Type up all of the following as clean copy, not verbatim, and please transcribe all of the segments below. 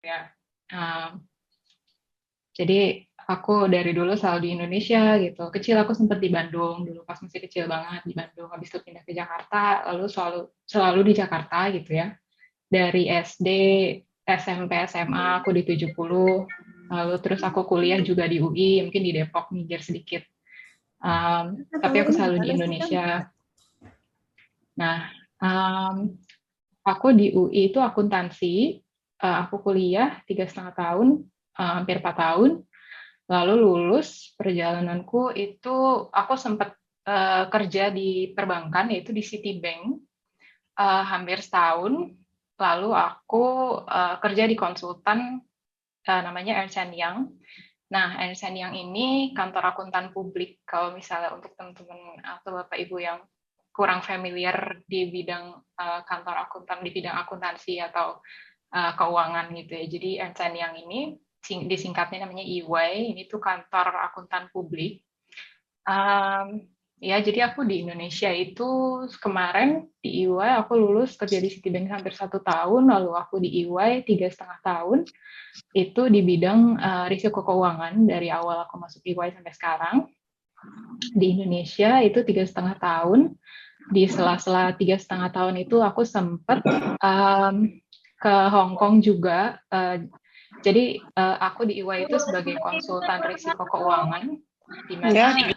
ya. Um, jadi aku dari dulu selalu di Indonesia gitu. Kecil aku sempat di Bandung dulu pas masih kecil banget di Bandung. Habis itu pindah ke Jakarta, lalu selalu selalu di Jakarta gitu ya. Dari SD, SMP, SMA aku di 70. Lalu terus aku kuliah juga di UI, mungkin di Depok, minggir sedikit. Tapi Kamu aku ini selalu di gimana sih kan? Indonesia. Nah, aku di UI itu akuntansi. Aku kuliah 3,5 tahun, hampir 4 tahun. Lalu lulus perjalananku itu aku sempat kerja di perbankan yaitu di Citibank hampir setahun. Lalu aku kerja di konsultan namanya Ernst Young. Nah, Ernst Young ini kantor akuntan publik. Kalau misalnya untuk teman-teman atau Bapak Ibu yang kurang familiar di bidang kantor akuntan, di bidang akuntansi atau keuangan gitu ya. Jadi Ernst Young ini disingkatnya namanya EY, ini tuh kantor akuntan publik. Ya, jadi aku di Indonesia itu kemarin di EY aku lulus kerja di Citibank hampir 1 tahun, lalu aku di EY 3,5 tahun, itu di bidang risiko keuangan dari awal aku masuk EY sampai sekarang. Di Indonesia itu 3,5 tahun. Di sela-sela 3,5 tahun itu aku sempat ke Hong Kong juga. Jadi aku di EY itu sebagai konsultan risiko keuangan, di Ya, mana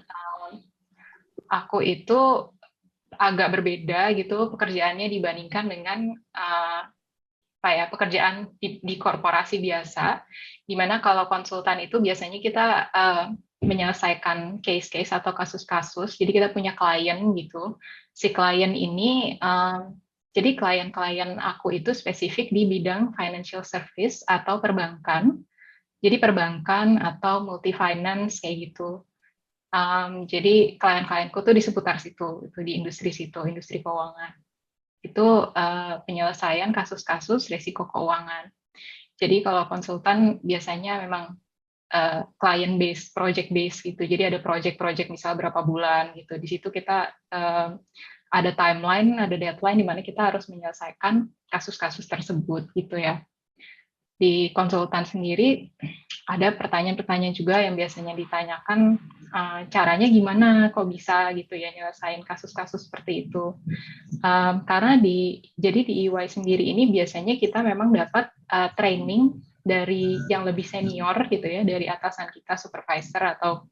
aku itu agak berbeda gitu pekerjaannya dibandingkan dengan apa ya pekerjaan di korporasi biasa, di mana kalau konsultan itu biasanya kita menyelesaikan case-case atau kasus-kasus. Jadi kita punya klien gitu. Si klien ini jadi klien-klien aku itu spesifik di bidang financial service atau perbankan. Jadi perbankan atau multi finance kayak gitu. Jadi klien-klienku tuh di seputar situ, itu di industri situ, industri keuangan. Itu penyelesaian kasus-kasus risiko keuangan. Jadi kalau konsultan biasanya memang client base, project base gitu. Jadi ada project-project misal berapa bulan gitu. Di situ kita ada timeline, ada deadline di mana kita harus menyelesaikan kasus-kasus tersebut gitu ya. Di konsultan sendiri ada pertanyaan-pertanyaan juga yang biasanya ditanyakan caranya gimana kok bisa gitu ya nyelesain kasus-kasus seperti itu. Karena jadi di EY sendiri ini biasanya kita memang dapat training dari yang lebih senior gitu ya, dari atasan kita supervisor atau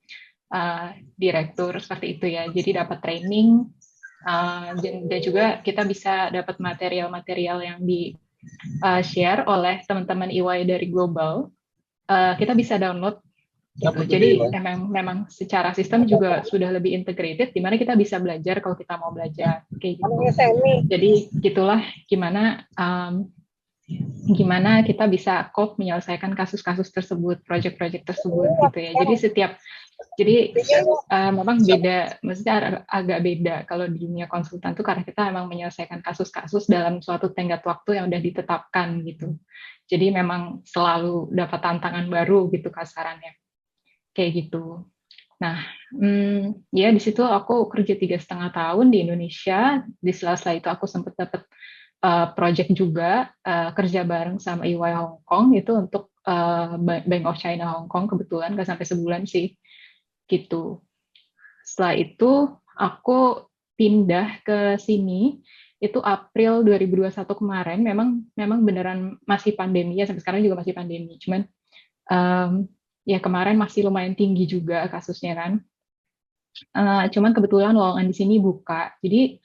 direktur seperti itu ya. Jadi dapat training dan juga kita bisa dapat material-material yang di share oleh teman-teman EY dari global. Kita bisa download gitu. Jadi memang secara sistem juga sudah lebih integrated, di mana kita bisa belajar kalau kita mau belajar kayak gitu. Jadi gitulah gimana kita bisa cope menyelesaikan kasus-kasus tersebut, project-project tersebut gitu ya. Jadi memang beda, maksudnya agak beda kalau di dunia konsultan tuh karena kita memang menyelesaikan kasus-kasus dalam suatu tenggat waktu yang udah ditetapkan gitu. Jadi memang selalu dapat tantangan baru gitu kasarannya, kayak gitu. Nah, ya di situ aku kerja 3,5 tahun di Indonesia. Di sela-sela itu aku sempat dapat project juga kerja bareng sama EY Hong Kong itu untuk Bank of China Hong Kong, kebetulan nggak sampai sebulan sih gitu. Setelah itu aku pindah ke sini itu April 2021 kemarin. Memang beneran masih pandemi ya, sampai sekarang juga masih pandemi. Cuman um, ya kemarin masih lumayan tinggi juga kasusnya kan. Cuman kebetulan lowongan di sini buka. Jadi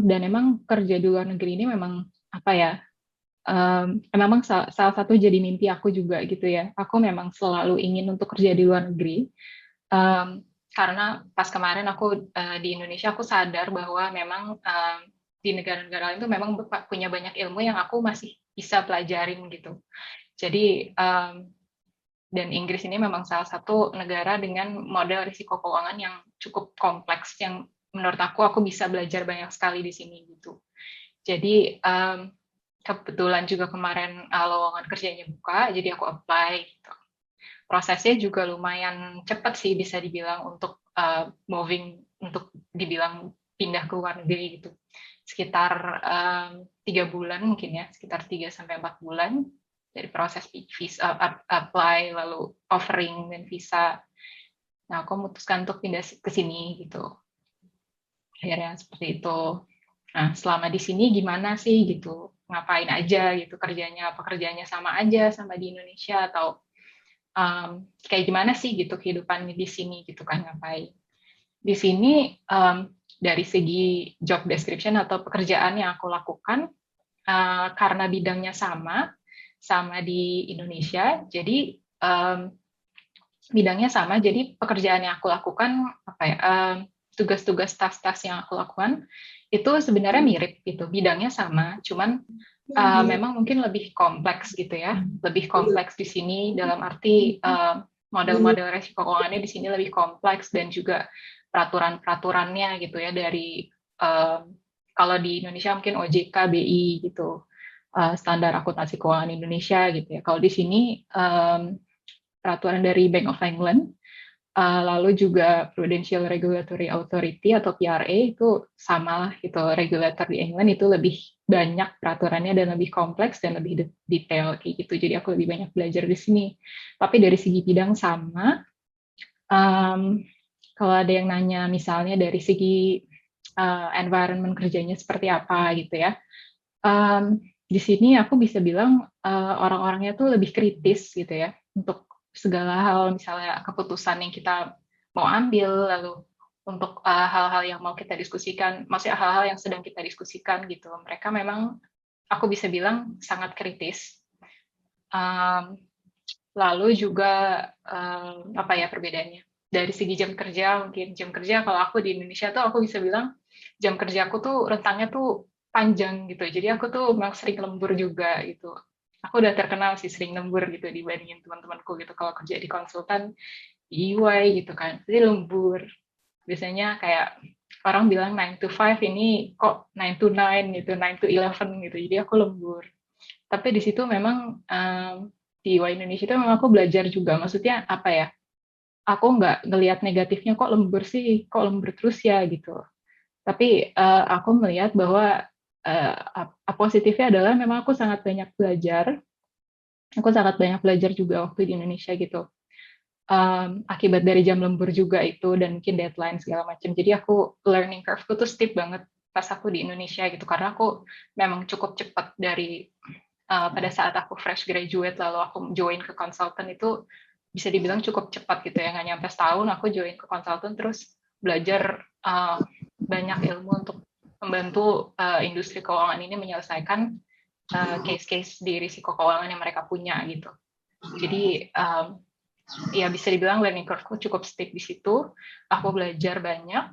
dan emang kerja di luar negeri ini memang apa ya? Memang salah satu jadi mimpi aku juga gitu ya. Aku memang selalu ingin untuk kerja di luar negeri. Um, karena pas kemarin aku di Indonesia aku sadar bahwa memang di negara-negara lain itu memang punya banyak ilmu yang aku masih bisa pelajarin gitu. Jadi dan Inggris ini memang salah satu negara dengan model risiko keuangan yang cukup kompleks yang menurut aku bisa belajar banyak sekali di sini gitu. Jadi kebetulan juga kemarin lowongan kerjanya buka, jadi aku apply gitu. Prosesnya juga lumayan cepat sih bisa dibilang untuk moving, untuk dibilang pindah ke luar negeri gitu. Sekitar 3 bulan mungkin ya, sekitar 3 sampai 4 bulan. dari proses visa, apply, lalu offering dan visa. Nah, aku memutuskan untuk pindah ke sini gitu. Akhirnya seperti itu. Nah, selama di sini gimana sih gitu? Ngapain aja gitu kerjanya? Pekerjaannya sama aja sama di Indonesia atau kayak gimana sih gitu kehidupannya di sini gitu kan, ngapain? Di sini dari segi job description atau pekerjaan yang aku lakukan, karena bidangnya sama di Indonesia, jadi bidangnya sama, jadi pekerjaan yang aku lakukan apa ya, tugas-tugas tas-tas yang aku lakukan itu sebenarnya mirip gitu, bidangnya sama, cuman memang mungkin lebih kompleks gitu ya, lebih kompleks di sini dalam arti model-model resiko keuangannya di sini lebih kompleks dan juga peraturan-peraturannya gitu ya dari kalau di Indonesia mungkin OJK, BI gitu, standar akuntansi keuangan Indonesia gitu ya. Kalau di sini peraturan dari Bank of England, lalu juga Prudential Regulatory Authority atau PRA itu sama lah gitu, regulator di England itu lebih banyak peraturannya dan lebih kompleks dan lebih detail kayak gitu. Jadi aku lebih banyak belajar di sini. Tapi dari segi bidang sama. Kalau ada yang nanya misalnya dari segi environment kerjanya seperti apa gitu ya. Di sini aku bisa bilang orang-orangnya tuh lebih kritis gitu ya untuk segala hal, misalnya keputusan yang kita mau ambil, lalu untuk hal-hal yang mau kita diskusikan, maksudnya hal-hal yang sedang kita diskusikan gitu. Mereka memang aku bisa bilang sangat kritis. Lalu juga apa ya perbedaannya? Dari segi jam kerja, mungkin jam kerja kalau aku di Indonesia tuh aku bisa bilang jam kerja aku tuh rentangnya tuh panjang gitu. Jadi aku tuh memang sering lembur juga gitu. Aku udah terkenal sih sering lembur gitu dibandingin teman-temanku gitu kalau kerja di konsultan di EY gitu kan. Jadi lembur. Biasanya kayak orang bilang 9 to 5 ini kok 9 to 9 gitu, 9 to 11 gitu. Jadi aku lembur. Tapi di situ memang di EY Indonesia itu memang aku belajar juga. Maksudnya apa ya? Aku nggak ngelihat negatifnya kok lembur sih, kok lembur terus ya gitu. Tapi aku melihat bahwa positifnya adalah memang aku sangat banyak belajar. Aku sangat banyak belajar juga waktu di Indonesia gitu. Akibat dari jam lembur juga itu dan mungkin deadline segala macam. Jadi aku learning curve-ku tuh steep banget pas aku di Indonesia gitu. Karena aku memang cukup cepat dari pada saat aku fresh graduate lalu aku join ke konsultan itu bisa dibilang cukup cepat gitu ya, nggak nyampe setahun aku join ke konsultan terus belajar banyak ilmu untuk membantu industri keuangan ini menyelesaikan case-case di risiko keuangan yang mereka punya gitu. Jadi ya bisa dibilang learning curve-ku cukup steep di situ. Aku belajar banyak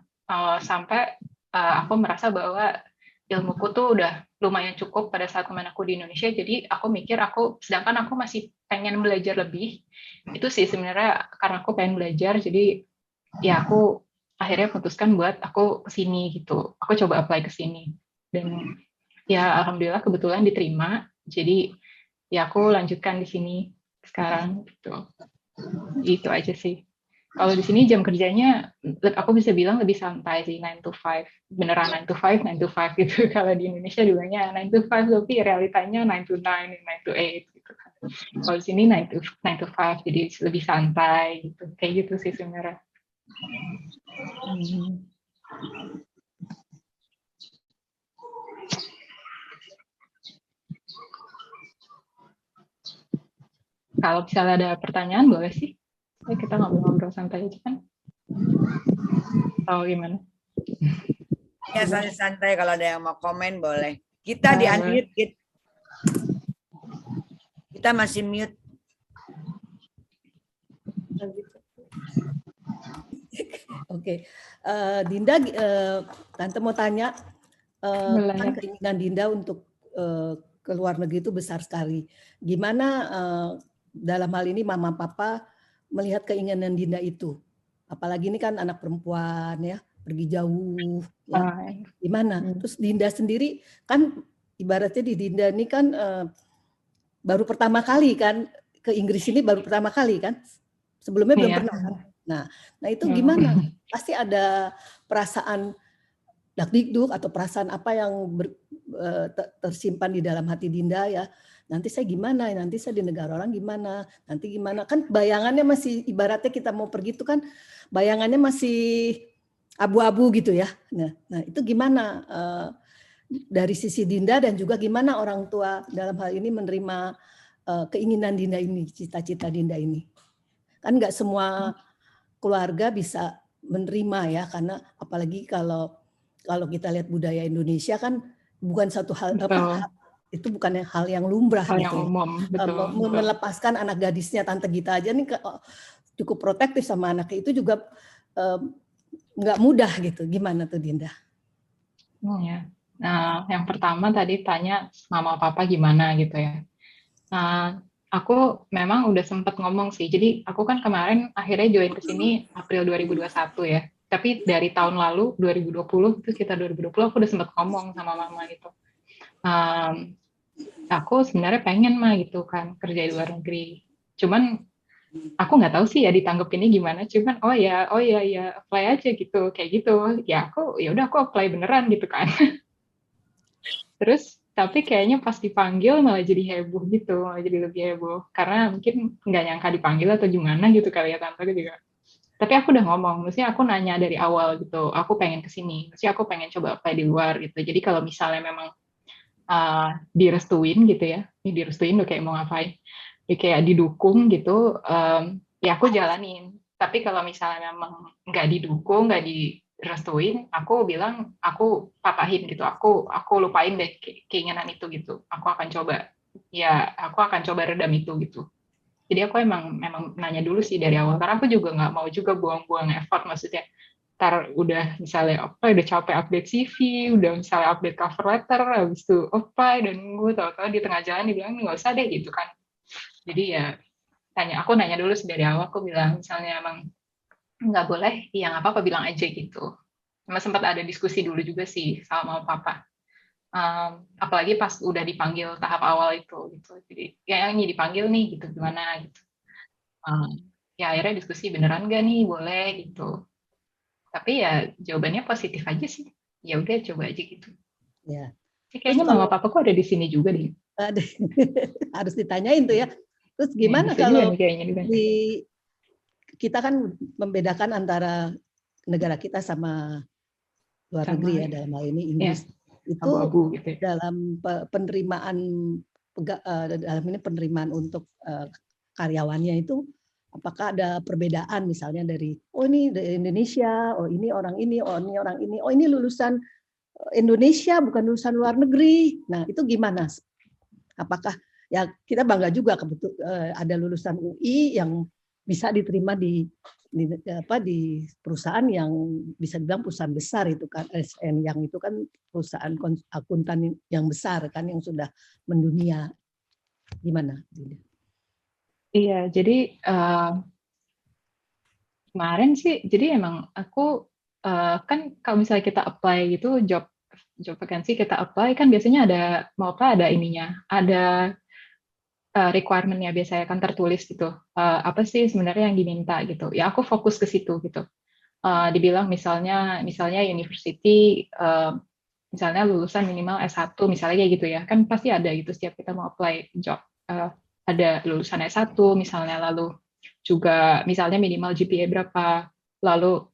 sampai aku merasa bahwa ilmuku tuh udah lumayan cukup pada saat kemarin aku di Indonesia. Jadi aku mikir sedangkan aku masih pengen belajar lebih. Itu sih sebenarnya karena aku pengen belajar. Jadi ya aku akhirnya putuskan buat aku kesini gitu. Aku coba apply ke sini dan ya alhamdulillah kebetulan diterima. Jadi ya aku lanjutkan di sini sekarang gitu. Itu aja sih. Kalau di sini jam kerjanya aku bisa bilang lebih santai sih, 9 to 5. Beneran 9 to 5, 9 to 5 gitu. Kalau di Indonesia bilangnya 9 to 5, tapi realitanya 9 to 9, 9 to 8 gitu kan. Kalau di sini 9 to 5, jadi lebih santai gitu. Kayak gitu sih sebenarnya. Kalau misalnya ada pertanyaan boleh sih. Kita ngobrol-ngobrol santai aja kan. Atau gimana? Ya santai-santai, kalau ada yang mau komen boleh. Kita di unmute. Kita masih mute. Oke. Dinda, Tante mau tanya, kan keinginan Dinda untuk ke luar negeri itu besar sekali. Gimana dalam hal ini Mama Papa melihat keinginan Dinda itu? Apalagi ini kan anak perempuan ya, pergi jauh. Ya. Gimana? Terus Dinda sendiri kan ibaratnya di Dinda ini kan baru pertama kali kan ke Inggris ini, baru pertama kali kan? Sebelumnya belum pernah kan? Nah itu gimana? Pasti ada perasaan dakdikduk atau perasaan apa yang tersimpan di dalam hati Dinda ya. Nanti saya gimana, nanti saya di negara orang gimana, nanti gimana. Kan bayangannya masih, ibaratnya kita mau pergi itu kan bayangannya masih abu-abu gitu ya. Nah itu gimana dari sisi Dinda dan juga gimana orang tua dalam hal ini menerima keinginan Dinda ini, cita-cita Dinda ini. Kan nggak semua keluarga bisa menerima ya, karena apalagi kalau kita lihat budaya Indonesia kan bukan satu hal itu bukan hal yang lumrah hal gitu. Yang umum, betul. Melepaskan anak gadisnya Tante Gita aja nih cukup protektif sama anaknya, itu juga nggak mudah gitu. Gimana tuh Dinda? Ya. Nah, yang pertama tadi tanya mama papa gimana gitu ya. Nah, aku memang udah sempat ngomong sih. Jadi aku kan kemarin akhirnya join ke sini April 2021 ya. Tapi dari tahun lalu 2020 itu sekitar 2020 aku udah sempat ngomong sama mama gitu. Aku sebenarnya pengen mah gitu kan kerja di luar negeri. Cuman aku nggak tahu sih ya ditanggepinnya gimana. Cuman oh ya apply aja gitu kayak gitu. Ya udah aku apply beneran gitu kan. Terus tapi kayaknya pas dipanggil malah jadi heboh gitu, malah jadi lebih heboh karena mungkin nggak nyangka dipanggil atau gimana gitu kali ya tante juga. Tapi aku udah ngomong, maksudnya aku nanya dari awal gitu, aku pengen kesini, maksudnya aku pengen coba apply di luar gitu. Jadi kalau misalnya memang direstuin gitu ya, ini direstuin udah kayak mau ngapain, ya kayak didukung gitu, ya aku jalanin. Tapi kalau misalnya memang nggak didukung, nggak direstuin, aku bilang aku patahin gitu, aku lupain deh keinginan itu gitu. Aku akan coba, ya aku akan coba redam itu gitu. Jadi aku memang nanya dulu sih dari awal, karena aku juga nggak mau juga buang-buang effort, maksudnya ntar udah misalnya apa udah capek update CV, udah misalnya update cover letter, habis itu apply dan gue tahu-tahu di tengah jalan dibilang nggak usah deh gitu kan. Jadi ya aku nanya dulu sih dari awal, aku bilang misalnya emang nggak boleh, ya nggak apa-apa bilang aja gitu. Cuma sempat ada diskusi dulu juga sih sama mama papa. Apalagi pas udah dipanggil tahap awal itu gitu. Jadi ya ini dipanggil nih gitu gimana gitu. Ya akhirnya diskusi beneran gak nih boleh gitu. Tapi ya jawabannya positif aja sih. Ya udah coba aja gitu. Ya. Kayaknya mama papaku ada di sini juga deh. Harus ditanyain tuh ya. Terus gimana ya, kalau nih, kita kan membedakan antara negara kita sama luar negeri ya, dalam hal ini Inggris. Ya, itu abu-abu gitu ya. Dalam penerimaan dalam ini penerimaan untuk karyawannya itu apakah ada perbedaan misalnya dari ini dari Indonesia, ini orang ini, ini orang ini, ini lulusan Indonesia bukan lulusan luar negeri. Nah, itu gimana? Apakah ya kita bangga juga ada lulusan UI yang bisa diterima di perusahaan yang bisa dibilang perusahaan besar itu kan, SN yang itu kan perusahaan akuntan yang besar kan yang sudah mendunia. Gimana? Iya, jadi kemarin sih, jadi emang aku kan kalau misalnya kita apply gitu job vacancy kita apply kan biasanya ada ininya, ada requirement-nya biasanya kan tertulis gitu. Apa sih sebenarnya yang diminta gitu. Ya aku fokus ke situ gitu. Dibilang misalnya university misalnya lulusan minimal S1 misalnya kayak gitu ya. Kan pasti ada gitu setiap kita mau apply job. Ada lulusan S1 misalnya, lalu juga misalnya minimal GPA berapa, lalu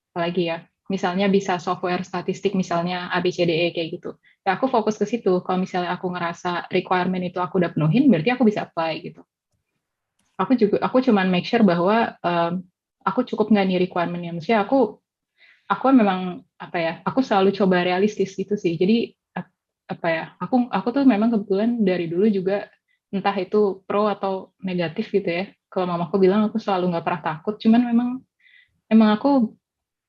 apalagi ya, misalnya bisa software statistik misalnya ABCDE kayak gitu. Ya aku fokus ke situ. Kalau misalnya aku ngerasa requirement itu aku udah penuhin, berarti aku bisa apply gitu. Aku cuman make sure bahwa aku cukup nggak nih requirement-nya. Maksudnya aku memang aku selalu coba realistis gitu sih. Jadi aku tuh memang kebetulan dari dulu juga entah itu pro atau negatif gitu ya. Kalau mamaku bilang aku selalu nggak pernah takut, cuman memang aku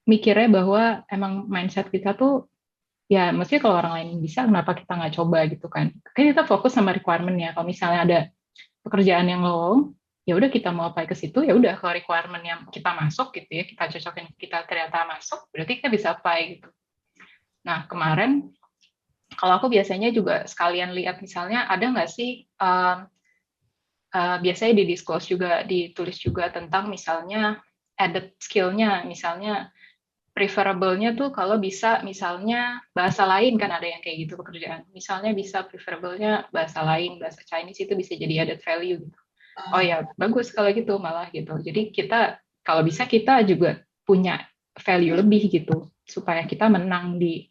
mikirnya bahwa emang mindset kita tuh ya mestinya kalau orang lain bisa kenapa kita nggak coba gitu kan. Kita fokus sama requirement-nya. Kalau misalnya ada pekerjaan yang lowong, ya udah kita mau apply ke situ, ya udah kalau requirement yang kita masuk gitu ya, kita cocokin, kita ternyata masuk, berarti kita bisa apply gitu. Nah kemarin kalau aku biasanya juga sekalian lihat misalnya ada nggak sih biasanya ditulis juga tentang misalnya added skill-nya, misalnya preferable-nya tuh kalau bisa misalnya bahasa lain, kan ada yang kayak gitu pekerjaan. Misalnya bisa preferable-nya bahasa lain, bahasa Chinese itu bisa jadi added value gitu. Oh ya, bagus kalau gitu malah gitu. Jadi kita kalau bisa kita juga punya value lebih gitu supaya kita menang di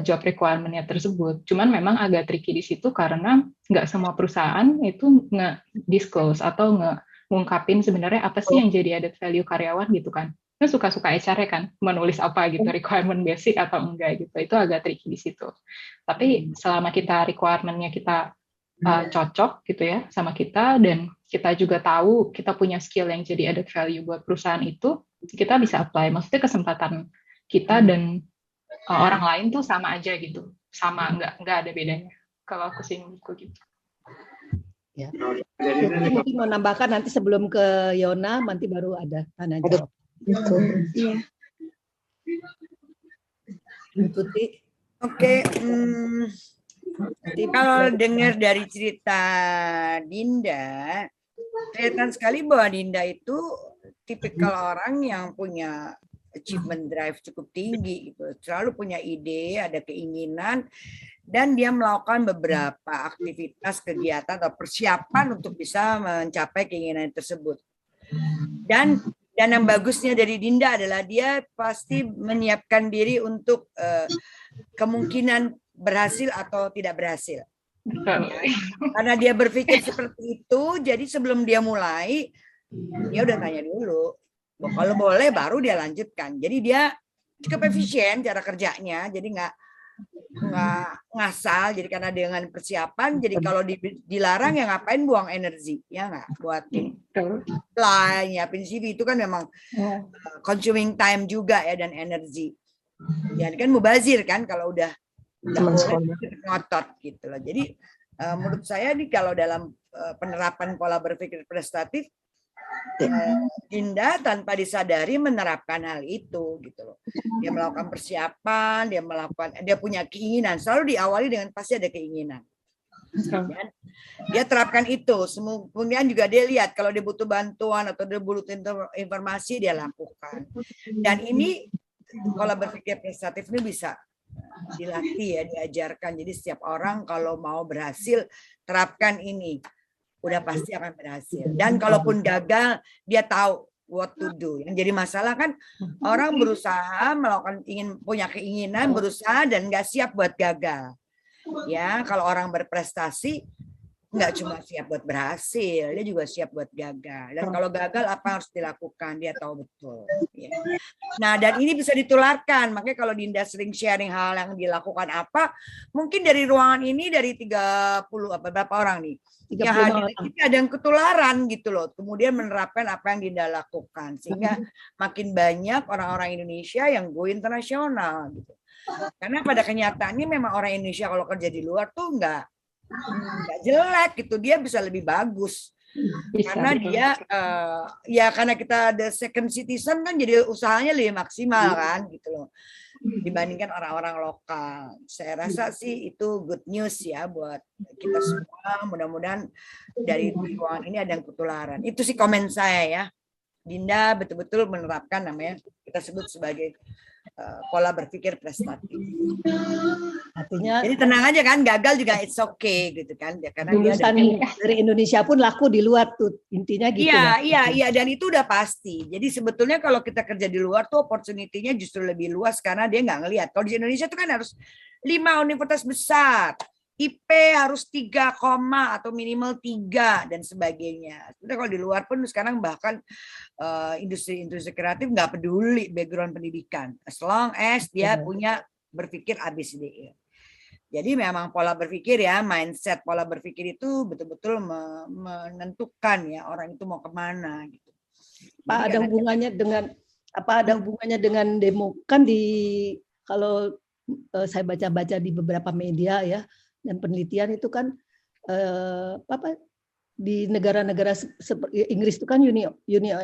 job requirement-nya tersebut. Cuman memang agak tricky di situ karena nggak semua perusahaan itu nge-disclose atau ngungkapin sebenarnya apa sih yang jadi added value karyawan gitu kan. Kan suka-suka HR kan menulis apa gitu, requirement basic atau enggak gitu. Itu agak tricky di situ. Tapi selama kita requirement-nya kita cocok gitu ya sama kita, dan kita juga tahu kita punya skill yang jadi added value buat perusahaan itu, kita bisa apply. Maksudnya kesempatan kita dan orang lain tuh sama aja gitu, sama, nggak ada bedanya. Kalau aku sih menurutku gitu. Ya. Mungkin mau nambahkan nanti sebelum ke Yona, nanti baru ada tanya jawab. Iya. Tuti. Oke, kalau dengar dari cerita Dinda, kelihatan sekali bahwa Dinda itu tipikal orang yang punya achievement drive cukup tinggi gitu. Selalu punya ide, ada keinginan, dan dia melakukan beberapa aktivitas, kegiatan atau persiapan untuk bisa mencapai keinginan tersebut. Dan yang bagusnya dari Dinda adalah dia pasti menyiapkan diri untuk kemungkinan berhasil atau tidak berhasil. Karena dia berpikir seperti itu, jadi sebelum dia mulai, dia udah tanya dulu. Kalau boleh baru dia lanjutkan. Jadi dia cukup efisien cara kerjanya, jadi nggak ngasal. Jadi karena dengan persiapan, jadi kalau dilarang ya ngapain buang energi, ya nggak, buat nyiapin CV itu kan memang consuming time juga ya, dan energi. Jadi kan mubazir kan kalau udah ngotot gitu loh. Jadi menurut saya nih kalau dalam penerapan pola berpikir prestatif, Dinda tanpa disadari menerapkan hal itu gitu loh. Dia melakukan persiapan, dia punya keinginan, selalu diawali dengan pasti ada keinginan. Dan dia terapkan itu. Kemudian juga dia lihat kalau dia butuh bantuan atau dia butuh informasi, dia lakukan. Dan ini pola berpikir prestatif ini bisa dilatih ya, diajarkan. Jadi setiap orang kalau mau berhasil terapkan ini, udah pasti akan berhasil. Dan kalaupun gagal, dia tahu what to do. Yang jadi masalah kan orang berusaha melakukan, punya keinginan, berusaha dan nggak siap buat gagal. Ya, kalau orang berprestasi nggak cuma siap buat berhasil, dia juga siap buat gagal. Dan kalau gagal apa yang harus dilakukan, dia tahu betul. Ya. Nah, dan ini bisa ditularkan. Makanya kalau Dinda sering sharing hal yang dilakukan apa, mungkin dari ruangan ini dari 30 berapa orang nih yang hadir ini ada yang ketularan gitu loh. Kemudian menerapkan apa yang Dinda lakukan, sehingga makin banyak orang-orang Indonesia yang go internasional gitu. Karena pada kenyataannya memang orang Indonesia kalau kerja di luar tuh nggak jelek gitu, dia bisa lebih bagus. Karena dia ya karena kita the second citizen kan, jadi usahanya lebih maksimal kan gitu loh dibandingkan orang-orang lokal. Saya rasa sih itu good news ya buat kita semua. Mudah-mudahan dari ruangan ini ada yang ketularan. Itu sih komen saya ya. Dinda betul-betul menerapkan namanya kita sebut sebagai pola berpikir prestatif. Artinya jadi tenang aja kan, gagal juga it's okay gitu kan, karena lulusan dari Indonesia pun laku di luar tuh, intinya gitu. Iya, dan itu udah pasti. Jadi sebetulnya kalau kita kerja di luar tuh opportunity-nya justru lebih luas karena dia nggak ngelihat. Kalau di Indonesia tuh kan harus 5 universitas besar, IP harus 3, atau minimal 3 dan sebagainya. Sebenarnya kalau di luar pun sekarang bahkan industri kreatif nggak peduli background pendidikan, as long as dia punya berpikir ABCDE. Jadi memang pola berpikir ya, mindset pola berpikir itu betul-betul menentukan ya orang itu mau kemana gitu. Pak, ada hubungannya dengan apa? Ada hubungannya dengan demo kan kalau saya baca-baca di beberapa media ya dan penelitian itu kan di negara-negara seperti Inggris itu kan Uni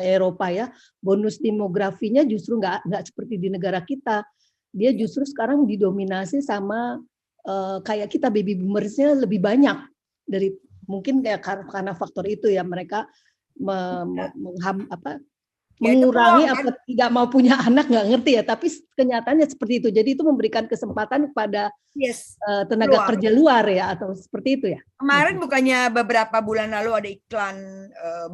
Eropa ya, bonus demografinya justru nggak seperti di negara kita. Dia justru sekarang didominasi sama kayak kita baby boomersnya lebih banyak dari mungkin kayak karena faktor itu ya, mereka mengurangi apa tidak mau punya anak, nggak ngerti ya, tapi kenyataannya seperti itu. Jadi itu memberikan kesempatan kepada tenaga kerja luar ya, atau seperti itu ya. Kemarin bukannya beberapa bulan lalu ada iklan,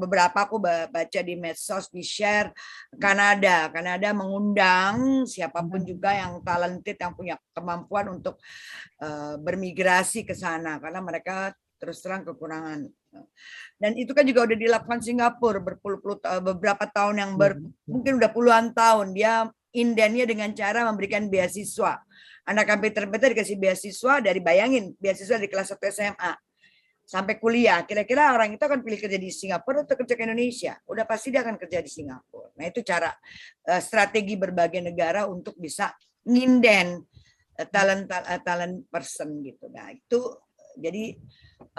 beberapa aku baca di medsos, di share, Kanada mengundang siapapun juga yang talented, yang punya kemampuan untuk bermigrasi ke sana karena mereka terus terang kekurangan. Dan itu kan juga udah dilakukan Singapura beberapa tahun yang mungkin udah puluhan tahun. Dia indennya dengan cara memberikan beasiswa. Anak yang pinter-pinter dikasih beasiswa dari, bayangin, beasiswa di kelas 1 SMA sampai kuliah. Kira-kira orang itu akan pilih kerja di Singapura atau kerja ke Indonesia? Udah pasti dia akan kerja di Singapura. Nah, itu cara strategi berbagai negara untuk bisa nginden talent person gitu. Nah, itu jadi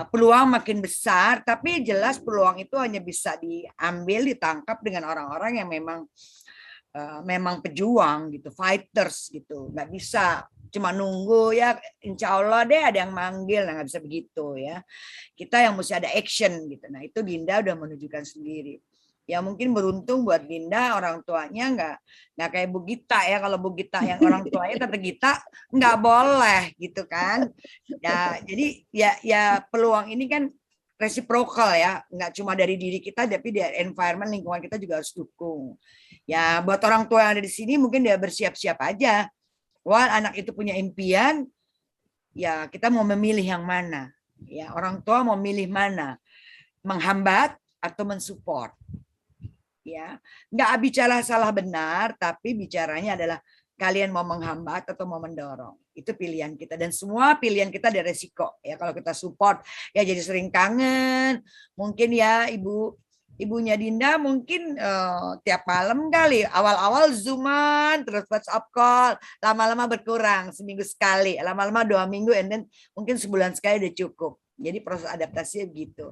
peluang makin besar, tapi jelas peluang itu hanya bisa diambil, ditangkap dengan orang-orang yang memang pejuang gitu, fighters gitu. Nggak bisa cuma nunggu ya, insya Allah deh ada yang manggil. Nah, nggak bisa begitu ya. Kita yang mesti ada action gitu. Nah, itu Dinda udah menunjukkan sendiri. Ya mungkin beruntung buat Dinda, orang tuanya nggak kayak Bu Gita ya. Kalau Bu Gita yang orang tuanya Tante Gita nggak boleh gitu kan. Ya jadi ya peluang ini kan reciprocal ya, nggak cuma dari diri kita, tapi dari environment, lingkungan kita juga harus dukung. Ya buat orang tua yang ada di sini mungkin dia bersiap-siap aja. Wah, anak itu punya impian, ya kita mau memilih yang mana. Ya orang tua mau milih mana, menghambat atau mensupport. Ya, nggak bicara salah benar, tapi bicaranya adalah kalian mau menghambat atau mau mendorong. Itu pilihan kita, dan semua pilihan kita ada resiko. Ya kalau kita support, ya jadi sering kangen. Mungkin ya ibunya Dinda mungkin tiap malam kali, awal-awal Zooman, terus WhatsApp call, lama-lama berkurang, seminggu sekali, lama-lama 2 minggu, and then mungkin sebulan sekali udah cukup. Jadi proses adaptasinya begitu.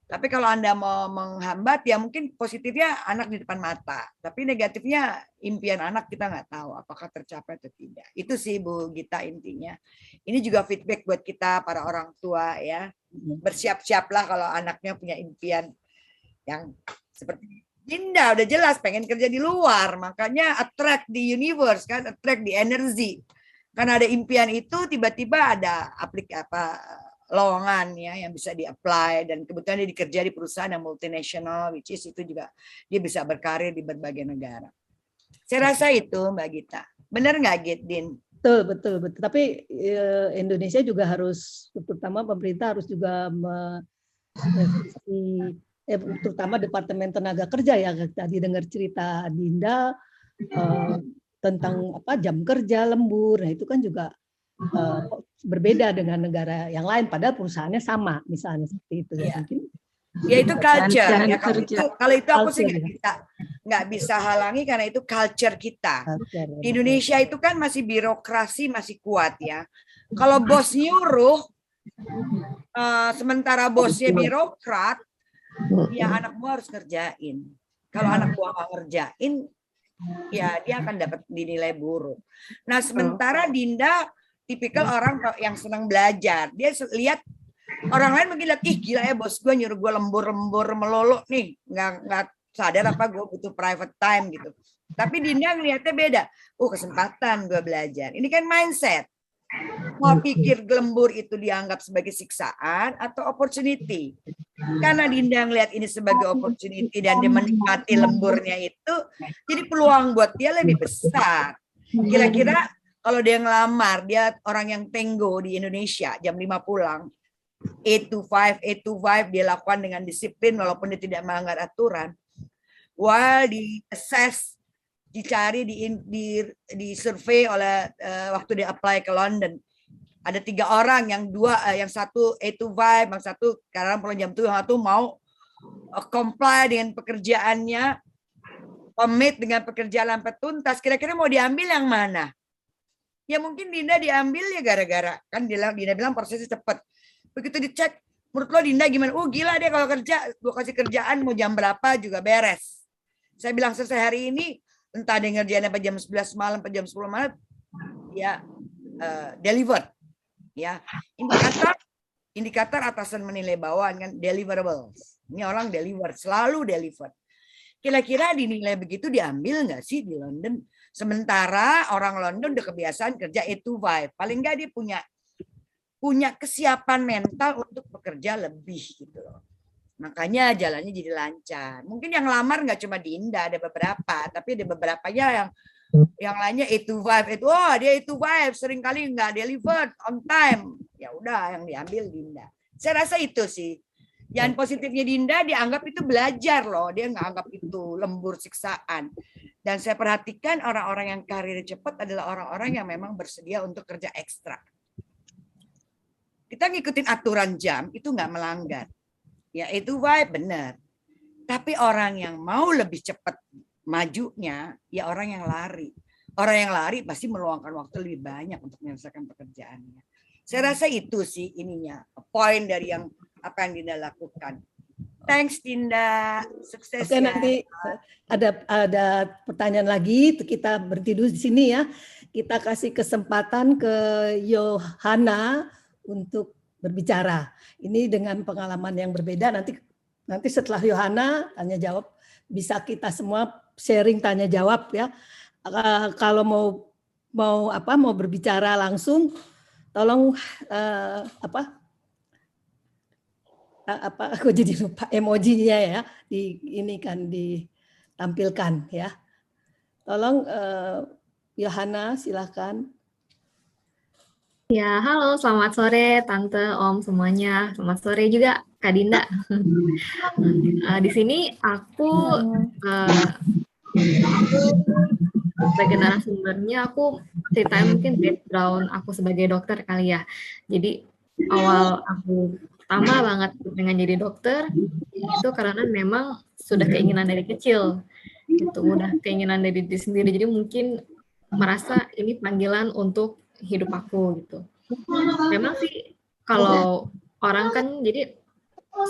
Tapi kalau Anda mau menghambat, ya mungkin positifnya anak di depan mata. Tapi negatifnya impian anak kita nggak tahu apakah tercapai atau tidak. Itu sih Bu Gita intinya. Ini juga feedback buat kita para orang tua ya. Bersiap-siaplah kalau anaknya punya impian yang seperti Dinda, udah jelas pengen kerja di luar. Makanya attract the universe kan, attract the energy. Karena ada impian itu, tiba-tiba ada lowongan ya yang bisa di-apply, dan kebetulan dia dikerja di perusahaan yang multinasional, which is itu juga dia bisa berkarir di berbagai negara. Saya rasa itu Mbak Gita. Benar nggak Din? Betul. Tapi Indonesia juga harus, terutama pemerintah harus juga terutama Departemen Tenaga Kerja ya. Tadi dengar cerita Dinda tentang jam kerja lembur. Nah itu kan juga berbeda dengan negara yang lain, padahal perusahaannya sama, misalnya seperti itu. Ya, ya itu culture. Ya, kalau itu aku sih nggak bisa halangi karena itu culture kita. Di Indonesia itu kan masih birokrasi masih kuat ya. Kalau bos nyuruh, sementara bosnya birokrat, ya anak buah harus ngerjain. Kalau anak buah nggak ngerjain, ya dia akan dapat dinilai buruk. Nah sementara Dinda tipikal orang yang senang belajar. Dia lihat orang lain mungkin lihat, ih gila ya bos gue nyuruh gue lembur melolo nih, nggak sadar apa gue butuh private time gitu. Tapi Dinda ngelihatnya beda. Kesempatan gue belajar. Ini kan mindset. Mau pikir lembur itu dianggap sebagai siksaan atau opportunity. Karena Dinda ngelihat ini sebagai opportunity dan dia menikmati lemburnya itu, jadi peluang buat dia lebih besar. Kira-kira kalau dia ngelamar, dia orang yang tenggo di Indonesia, jam 5 pulang, 8 to 5, dia lakukan dengan disiplin walaupun dia tidak melanggar aturan. While di assess, dicari, di survei oleh waktu dia apply ke London, ada 3 orang, yang satu 8 to 5, yang satu karena pulang jam 7, yang satu mau comply dengan pekerjaannya, commit dengan pekerjaan sampai tuntas. Kira-kira mau diambil yang mana? Ya mungkin Dinda diambil ya gara-gara kan Dinda bilang prosesnya cepat. Begitu dicek, menurut lo Dinda gimana? Gila deh kalau kerja, gue kasih kerjaan mau jam berapa juga beres. Saya bilang selesai hari ini, entah dia ngerjain apa jam 11 malam, apa jam 10 malam, ya delivered. Ya, indikator atasan menilai bawahan kan deliverables. Ini orang deliver, selalu deliver. Kira-kira dinilai begitu diambil nggak sih di London? Sementara orang London udah kebiasaan kerja 8 to 5. Paling nggak dia punya kesiapan mental untuk bekerja lebih gitu loh. Makanya jalannya jadi lancar. Mungkin yang lamar nggak cuma Dinda, ada beberapa, tapi ada beberapa yang lainnya 8 to 5. Itu dia 8 to 5, sering kali nggak delivered on time. Ya udah yang diambil Dinda. Saya rasa itu sih. Yang positifnya Dinda dianggap itu belajar loh, dia nggak anggap itu lembur siksaan. Dan saya perhatikan orang-orang yang karir cepat adalah orang-orang yang memang bersedia untuk kerja ekstra. Kita ngikutin aturan jam itu nggak melanggar. Ya itu vibe benar. Tapi orang yang mau lebih cepat majunya, ya orang yang lari. Orang yang lari pasti meluangkan waktu lebih banyak untuk menyelesaikan pekerjaannya. Saya rasa itu sih ininya, poin dari yang apa yang Dinda lakukan. Thanks Dinda, sukses. Oke, ya. Nanti ada pertanyaan lagi, kita berhenti dulu di sini ya. Kita kasih kesempatan ke Yohana untuk berbicara. Ini dengan pengalaman yang berbeda. Nanti setelah Yohana tanya jawab, bisa kita semua sharing tanya jawab ya. Kalau mau berbicara langsung, tolong aku jadi lupa emojinya ya, ditampilkan ya. Tolong Yohana, silakan. Ya, halo, selamat sore Tante, Om semuanya. Selamat sore juga Kak Dinda. Di sini aku sebagai narasumbernya, aku ceritain mungkin background aku sebagai dokter kali ya. Jadi awal aku pertama banget pengen jadi dokter itu karena memang sudah keinginan dari kecil. Itu udah keinginan dari diri sendiri. Jadi mungkin merasa ini panggilan untuk hidup aku gitu. Memang sih kalau orang kan jadi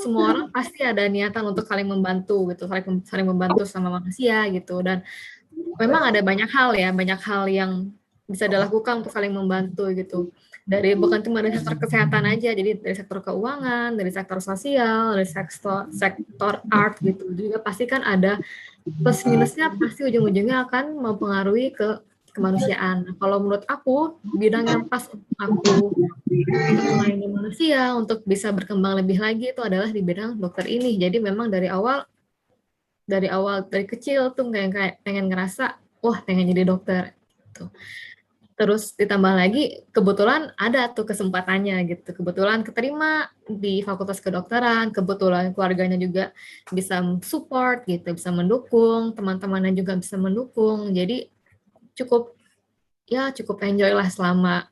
semua orang pasti ada niatan untuk saling membantu gitu, saling membantu sama manusia gitu, dan memang ada banyak hal yang bisa dilakukan untuk saling membantu gitu. Dari bukan cuma dari sektor kesehatan aja, jadi dari sektor keuangan, dari sektor sosial, dari sektor art gitu. Juga pasti kan ada plus minusnya, pasti ujung-ujungnya akan mempengaruhi ke kemanusiaan. Nah, kalau menurut aku, bidang yang pas aku untuk melayani manusia, untuk bisa berkembang lebih lagi itu adalah di bidang dokter ini. Jadi memang dari kecil tuh kayak pengen ngerasa, wah pengen jadi dokter. Gitu. Terus ditambah lagi, kebetulan ada tuh kesempatannya gitu. Kebetulan keterima di Fakultas Kedokteran, kebetulan keluarganya juga bisa support gitu, bisa mendukung, teman-temannya juga bisa mendukung. Jadi cukup enjoy lah selama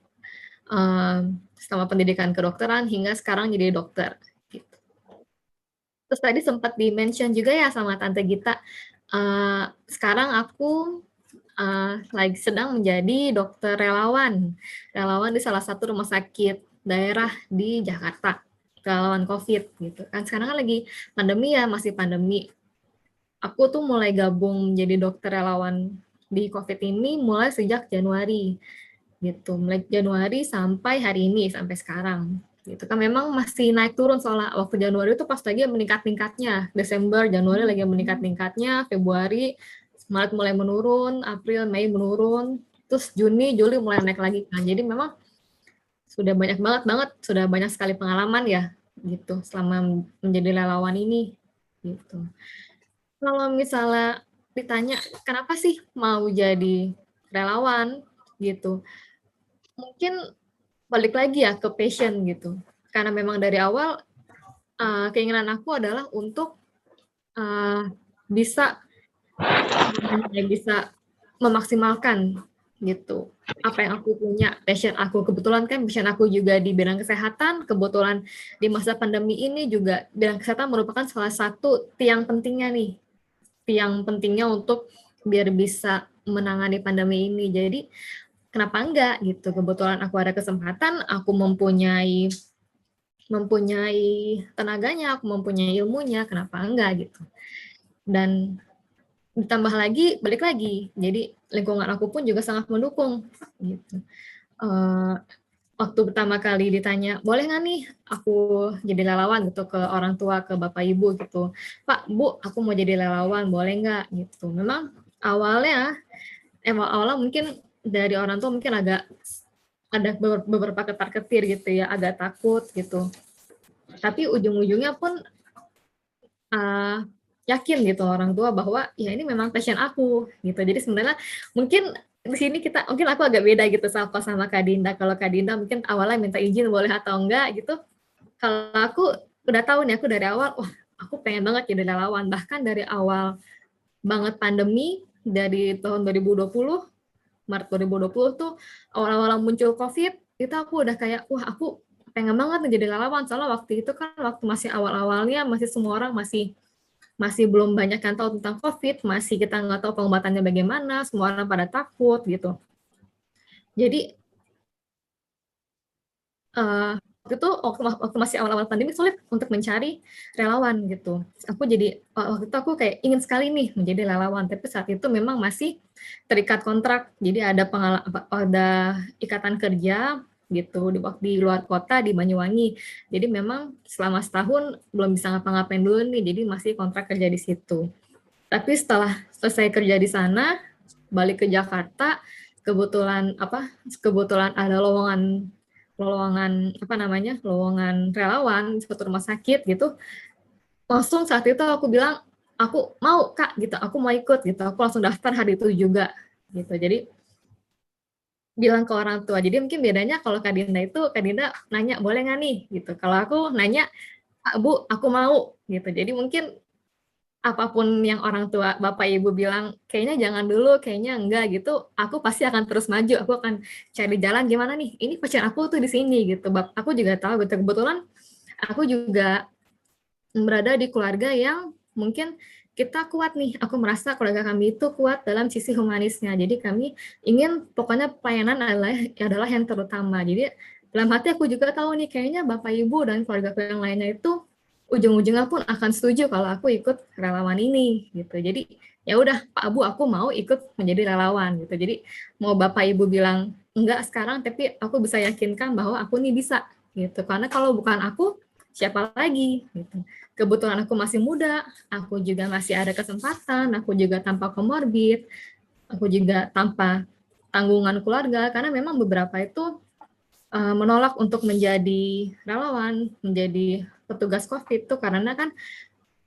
pendidikan kedokteran hingga sekarang jadi dokter gitu. Terus tadi sempat di-mention juga ya sama Tante Gita, sekarang aku lagi sedang menjadi dokter relawan di salah satu rumah sakit daerah di Jakarta, relawan COVID gitu kan. Sekarang kan lagi pandemi ya, masih pandemi. Aku tuh mulai gabung menjadi dokter relawan di COVID ini mulai sejak Januari gitu, mulai Januari sampai hari ini, sampai sekarang gitu kan. Memang masih naik turun, soalnya waktu Januari itu pas lagi meningkat-tingkatnya, Desember, Januari lagi meningkat-tingkatnya, Februari, Maret mulai menurun, April, Mei menurun, terus Juni, Juli mulai naik lagi kan. Jadi memang sudah banyak sekali pengalaman ya gitu selama menjadi relawan ini gitu. Kalau misalnya ditanya kenapa sih mau jadi relawan gitu, mungkin balik lagi ya ke passion gitu. Karena memang dari awal keinginan aku adalah untuk bisa memaksimalkan gitu apa yang aku punya, passion aku. Kebetulan kan passion aku juga di bidang kesehatan. Kebetulan di masa pandemi ini juga bidang kesehatan merupakan salah satu tiang pentingnya untuk biar bisa menangani pandemi ini. Jadi kenapa enggak gitu, kebetulan aku ada kesempatan, aku mempunyai tenaganya, aku mempunyai ilmunya, kenapa enggak gitu. Dan ditambah lagi, balik lagi, jadi lingkungan aku pun juga sangat mendukung gitu. waktu pertama kali ditanya, boleh nggak nih aku jadi relawan gitu ke orang tua, ke bapak ibu gitu. Pak, Bu, aku mau jadi relawan, boleh nggak gitu. Memang awalnya mungkin dari orang tua mungkin agak ada beberapa ketar-ketir gitu ya, agak takut gitu. Tapi ujung-ujungnya pun yakin gitu orang tua bahwa ya ini memang passion aku gitu. Jadi sebenarnya mungkin di sini mungkin aku agak beda gitu sama Kak Dinda. Kalau Kak Dinda mungkin awalnya minta izin boleh atau enggak gitu. Kalau aku udah tahu nih, aku dari awal, wah aku pengen banget jadi relawan. Bahkan dari awal banget pandemi, dari tahun 2020, Maret 2020 tuh, awal-awal muncul COVID, itu aku udah kayak, wah aku pengen banget nih jadi relawan. Soalnya waktu itu kan waktu masih awal-awalnya, masih semua orang masih belum banyak yang tahu tentang COVID, masih kita nggak tahu pengobatannya bagaimana, semua orang pada takut gitu. Jadi waktu masih awal-awal pandemi sulit untuk mencari relawan gitu. Waktu itu aku kayak ingin sekali nih menjadi relawan, tapi saat itu memang masih terikat kontrak. Jadi ada ikatan kerja gitu di luar kota di Banyuwangi. Jadi memang selama setahun belum bisa ngapa-ngapain dulu nih. Jadi masih kontrak kerja di situ. Tapi setelah selesai kerja di sana, balik ke Jakarta, kebetulan ada lowongan relawan di suatu rumah sakit gitu. Langsung saat itu aku bilang, aku mau Kak gitu, aku mau ikut gitu. Aku langsung daftar hari itu juga gitu. Jadi bilang ke orang tua. Jadi mungkin bedanya kalau Kak Dinda nanya boleh nggak nih gitu. Kalau aku nanya, Bu, aku mau gitu. Jadi mungkin apapun yang orang tua bapak ibu bilang kayaknya jangan dulu, kayaknya enggak gitu, aku pasti akan terus maju, aku akan cari jalan gimana nih, ini passion aku tuh di sini gitu. Aku juga tahu gitu, kebetulan aku juga berada di keluarga yang mungkin kita kuat nih, aku merasa keluarga kami itu kuat dalam sisi humanisnya, jadi kami ingin pokoknya pelayanan adalah yang terutama. Jadi dalam hati aku juga tahu nih kayaknya bapak ibu dan keluarga yang lainnya itu ujung-ujungnya pun akan setuju kalau aku ikut relawan ini gitu. Jadi ya udah Pak Bu, aku mau ikut menjadi relawan gitu. Jadi mau bapak ibu bilang enggak sekarang, tapi aku bisa yakinkan bahwa aku nih bisa gitu. Karena kalau bukan aku, siapa lagi gitu. Kebetulan aku masih muda, aku juga masih ada kesempatan, aku juga tanpa komorbid, aku juga tanpa tanggungan keluarga, karena memang beberapa itu menolak untuk menjadi relawan, menjadi petugas COVID itu karena kan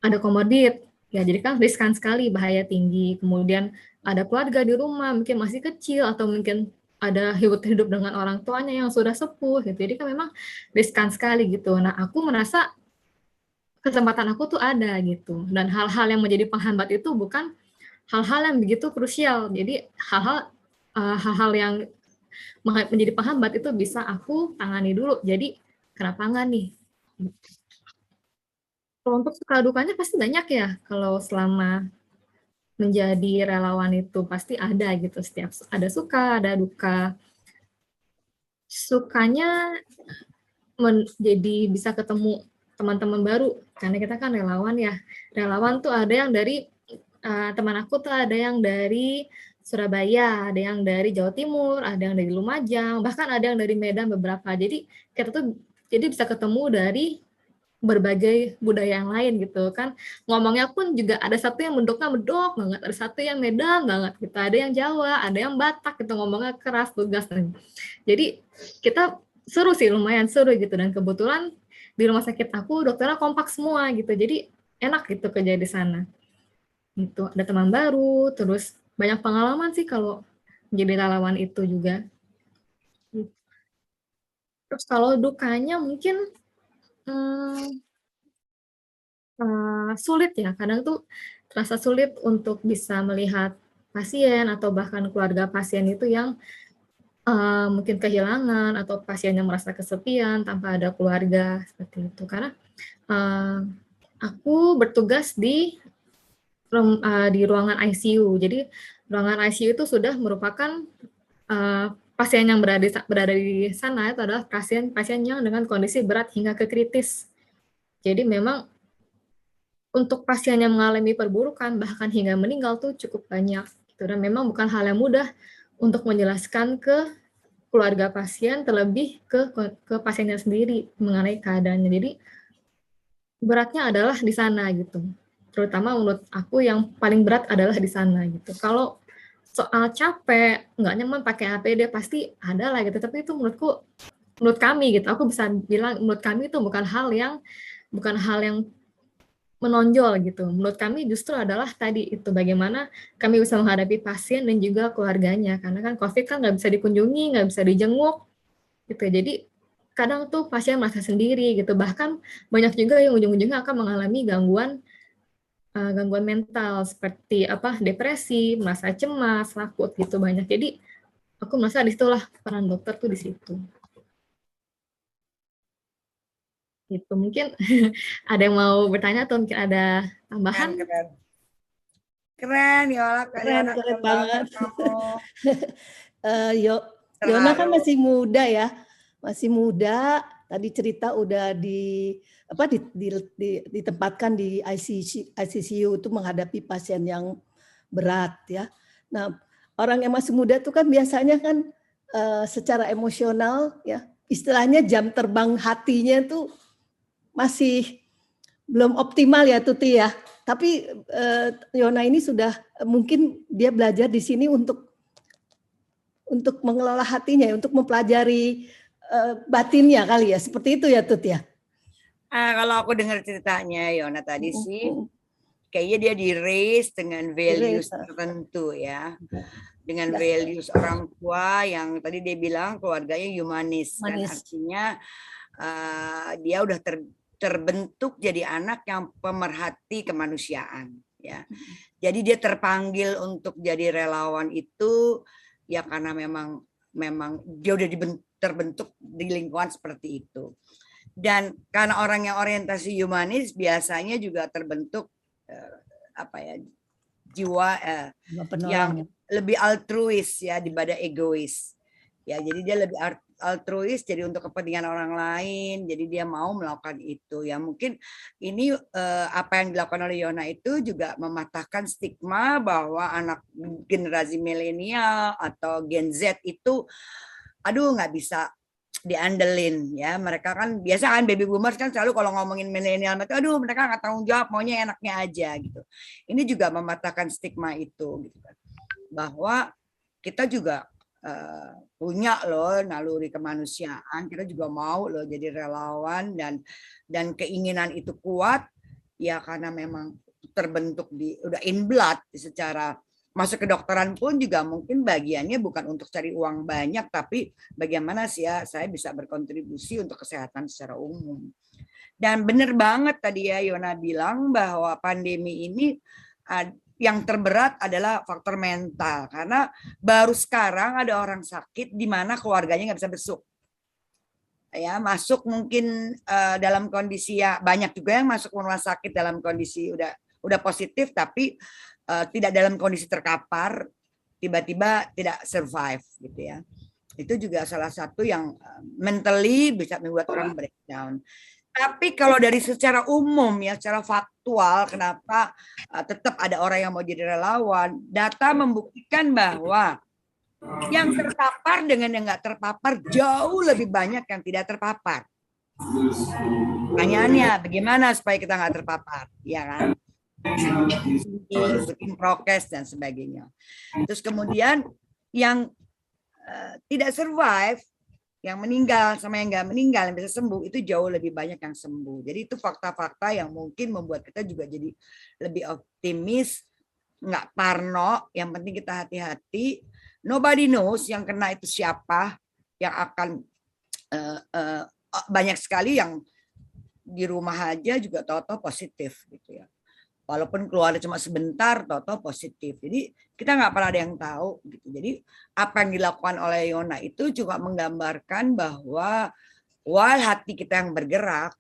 ada komorbid, ya jadi kan riskan sekali, bahaya tinggi, kemudian ada keluarga di rumah, mungkin masih kecil, atau mungkin ada hidup dengan orang tuanya yang sudah sepuh, gitu. Jadi kan memang riskan sekali gitu. Nah, aku merasa kesempatan aku tuh ada gitu, dan hal-hal yang menjadi penghambat itu bukan hal-hal yang begitu krusial. Jadi hal-hal yang menjadi penghambat itu bisa aku tangani dulu. Jadi kenapa enggak nih? Kalau untuk suka dukanya pasti banyak ya. Kalau selama menjadi relawan itu pasti ada gitu. Setiap ada suka, ada duka. Sukanya jadi bisa ketemu teman-teman baru. Karena kita kan relawan ya. Relawan tuh ada yang dari teman aku tuh ada yang dari Surabaya, ada yang dari Jawa Timur, ada yang dari Lumajang, bahkan ada yang dari Medan beberapa. Jadi kita tuh bisa ketemu dari berbagai budaya yang lain gitu kan. Ngomongnya pun juga ada satu yang medok banget, ada satu yang Medan banget gitu, ada yang Jawa, ada yang Batak gitu, ngomongnya keras, tugas. Jadi kita lumayan seru gitu, dan kebetulan di rumah sakit aku dokternya kompak semua gitu. Jadi enak gitu kerja di sana. Gitu, ada teman baru, terus banyak pengalaman sih kalau menjadi relawan itu juga. Terus kalau dukanya mungkin sulit ya, kadang tuh terasa sulit untuk bisa melihat pasien atau bahkan keluarga pasien itu yang mungkin kehilangan, atau pasien yang merasa kesepian tanpa ada keluarga, seperti itu. Karena aku bertugas di ruangan ICU. Jadi ruangan ICU itu sudah merupakan pasien yang berada di sana itu adalah pasien yang dengan kondisi berat hingga ke kritis. Jadi memang untuk pasien yang mengalami perburukan bahkan hingga meninggal tuh cukup banyak. Dan memang bukan hal yang mudah untuk menjelaskan ke keluarga pasien, terlebih ke pasiennya sendiri mengenai keadaannya. Jadi beratnya adalah di sana gitu. Terutama menurut aku yang paling berat adalah di sana gitu. Kalau soal capek, nggak nyaman pakai APD pasti ada lah gitu. Tapi itu menurut kami gitu, aku bisa bilang menurut kami itu bukan hal yang menonjol gitu. Menurut kami justru adalah tadi itu bagaimana kami bisa menghadapi pasien dan juga keluarganya. Karena kan COVID kan nggak bisa dikunjungi, nggak bisa dijenguk gitu. Jadi kadang tuh pasien merasa sendiri gitu. Bahkan banyak juga yang ujung-ujungnya akan mengalami gangguan mental seperti depresi, merasa cemas, takut gitu banyak. Jadi aku merasa disitulah peran dokter tuh di situ. Gitu mungkin ada yang mau bertanya atau mungkin ada tambahan? Keren Yola, keren banget kamu. Yona kan masih muda ya, masih muda. Tadi cerita udah ditempatkan di ICU itu menghadapi pasien yang berat ya. Nah, orang yang masih muda itu kan biasanya kan secara emosional ya, istilahnya jam terbang hatinya tuh masih belum optimal ya Tuti ya. Tapi Yona ini sudah mungkin dia belajar di sini untuk mengelola hatinya, untuk mempelajari batinnya kali ya, seperti itu ya Tut ya. Kalau aku dengar ceritanya Yona tadi sih, kayaknya dia di-raise dengan values tertentu ya, dengan values orang tua yang tadi dia bilang keluarganya humanis. Kan artinya dia udah terbentuk jadi anak yang pemerhati kemanusiaan ya. Jadi dia terpanggil untuk jadi relawan itu ya karena memang dia udah terbentuk di lingkungan seperti itu. Dan karena orang yang orientasi humanis biasanya juga terbentuk jiwa yang lebih altruis ya daripada egois. Ya, jadi dia lebih altruis, jadi untuk kepentingan orang lain, jadi dia mau melakukan itu. Ya mungkin ini apa yang dilakukan oleh Yona itu juga mematahkan stigma bahwa anak generasi milenial atau Gen Z itu, aduh nggak bisa diandelin ya. Mereka kan biasa kan baby boomers kan selalu kalau ngomongin milenial, aduh mereka nggak tanggung jawab, maunya enaknya aja gitu. Ini juga mematahkan stigma itu, gitu kan. Bahwa kita juga punya loh naluri kemanusiaan, kita juga mau loh jadi relawan dan keinginan itu kuat ya karena memang terbentuk udah in blood secara masuk kedokteran pun juga mungkin bagiannya bukan untuk cari uang banyak tapi bagaimana sih ya saya bisa berkontribusi untuk kesehatan secara umum. Dan benar banget tadi ya Yona bilang bahwa pandemi ini yang terberat adalah faktor mental karena baru sekarang ada orang sakit di mana keluarganya nggak bisa besuk ya, masuk mungkin dalam kondisi ya banyak juga yang masuk rumah sakit dalam kondisi udah positif tapi tidak dalam kondisi terkapar, tiba-tiba tidak survive gitu ya. Itu juga salah satu yang mentally bisa membuat orang breakdown. Tapi kalau dari secara umum ya, secara faktual, kenapa tetap ada orang yang mau jadi relawan? Data membuktikan bahwa yang terpapar dengan yang nggak terpapar jauh lebih banyak yang tidak terpapar. Pertanyaannya, bagaimana supaya kita nggak terpapar? Ya kan? Ikutin prokes dan sebagainya. Terus kemudian yang tidak survive, yang meninggal sama yang nggak meninggal yang bisa sembuh itu jauh lebih banyak yang sembuh. Jadi itu fakta-fakta yang mungkin membuat kita juga jadi lebih optimis, nggak parno. Yang penting kita hati-hati. Nobody knows yang kena itu siapa, yang akan banyak sekali yang di rumah aja juga tahu-tahu positif gitu ya. Walaupun keluar cuma sebentar, tahu-tahu positif. Jadi kita nggak pernah ada yang tahu. Gitu. Jadi apa yang dilakukan oleh Yona itu juga menggambarkan bahwa while hati kita yang bergerak,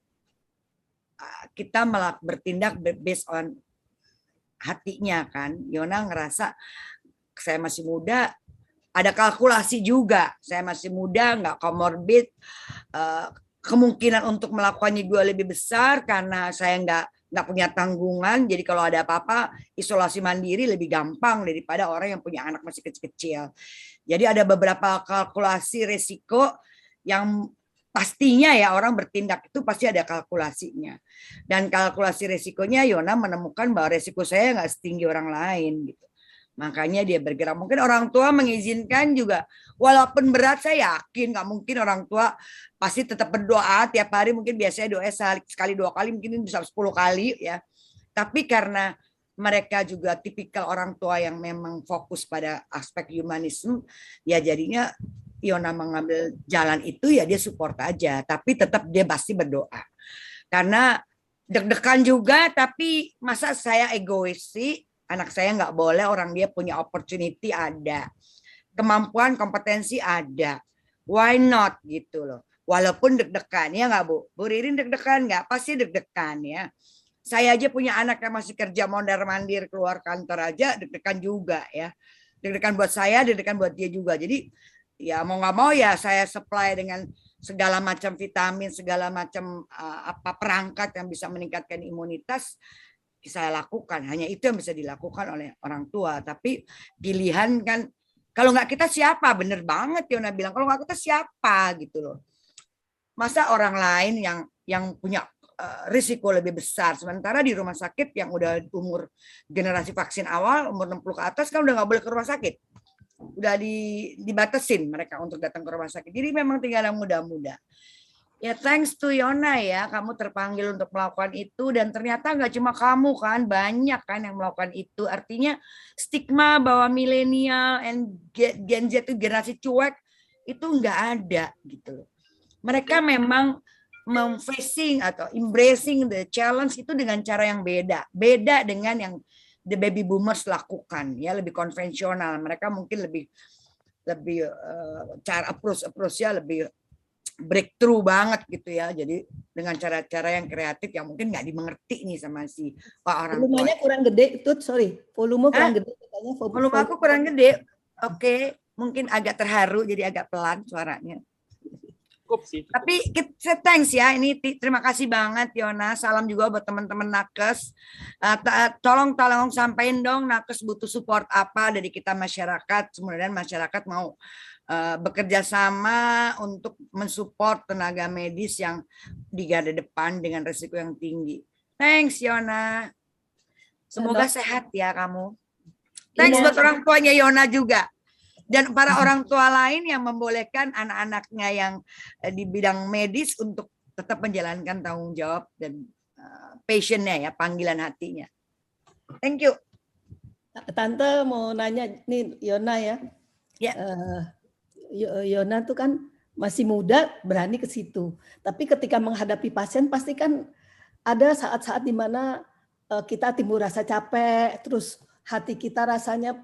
kita malah bertindak based on hatinya kan. Yona ngerasa saya masih muda, ada kalkulasi juga. Saya masih muda, nggak komorbid. Kemungkinan untuk melakukannya juga lebih besar karena saya nggak nggak punya tanggungan, jadi kalau ada apa-apa isolasi mandiri lebih gampang daripada orang yang punya anak masih kecil-kecil. Jadi ada beberapa kalkulasi resiko yang pastinya ya orang bertindak itu pasti ada kalkulasinya. Dan kalkulasi resikonya Yona menemukan bahwa resiko saya nggak setinggi orang lain gitu. Makanya dia bergerak. Mungkin orang tua mengizinkan juga. Walaupun berat, saya yakin nggak mungkin orang tua pasti tetap berdoa tiap hari. Mungkin biasanya doa sekali 2 kali, mungkin bisa 10 kali ya. Tapi karena mereka juga tipikal orang tua yang memang fokus pada aspek humanisme, ya jadinya Yona mengambil jalan itu ya dia support aja. Tapi tetap dia pasti berdoa. Karena deg-degan juga, tapi masa saya egois sih? Anak saya nggak boleh, orang dia punya opportunity ada. Kemampuan, kompetensi ada. Why not gitu loh. Walaupun deg-degan, ya nggak Bu? Bu Ririn deg-degan nggak? Pasti deg-degan ya. Saya aja punya anak yang masih kerja mondar-mandir keluar kantor aja, deg-degan juga ya. Deg-degan buat saya, deg-degan buat dia juga. Jadi ya mau nggak mau ya saya supply dengan segala macam vitamin, segala macam perangkat yang bisa meningkatkan imunitas. Saya lakukan, hanya itu yang bisa dilakukan oleh orang tua. Tapi pilihan kan, kalau nggak kita siapa? Bener banget Yona bilang, kalau nggak kita siapa gitu loh. Masa orang lain yang punya risiko lebih besar, sementara di rumah sakit yang udah umur generasi vaksin awal, umur 60 ke atas kan udah nggak boleh ke rumah sakit, udah dibatasin mereka untuk datang ke rumah sakit. Jadi memang tinggal yang muda-muda. Ya thanks to Yona ya, kamu terpanggil untuk melakukan itu, dan ternyata nggak cuma kamu kan, banyak kan yang melakukan itu. Artinya stigma bahwa milenial and Gen Z itu generasi cuek itu nggak ada gitu loh. Mereka memang facing atau embracing the challenge itu dengan cara yang beda dengan yang the baby boomers lakukan ya, lebih konvensional. Mereka mungkin lebih cara approach-nya lebih breakthrough banget gitu ya. Jadi dengan cara-cara yang kreatif yang mungkin nggak dimengerti nih sama si orang tua. Volumenya kurang gede, Tut, sorry. Volume kurang gede katanya. Volume aku kurang gede. Oke, mungkin agak terharu jadi agak pelan suaranya. Cukup sih. Cukup. Tapi kita thanks ya. Ini terima kasih banget Yona. Salam juga buat teman-teman nakes. Tolong sampaikan dong nakes butuh support apa dari kita masyarakat. Kemudian masyarakat mau bekerja sama untuk mensupport tenaga medis yang di garda depan dengan risiko yang tinggi. Thanks Yona. Semoga sehat ya kamu. Thanks buat orang tuanya Yona juga. Dan para orang tua lain yang membolehkan anak-anaknya yang di bidang medis untuk tetap menjalankan tanggung jawab dan passionnya ya, panggilan hatinya. Thank you. Tante mau nanya nih Yona ya. Ya. Yona tuh kan masih muda, berani ke situ. Tapi ketika menghadapi pasien pasti kan ada saat-saat di mana kita timbul rasa capek, terus hati kita rasanya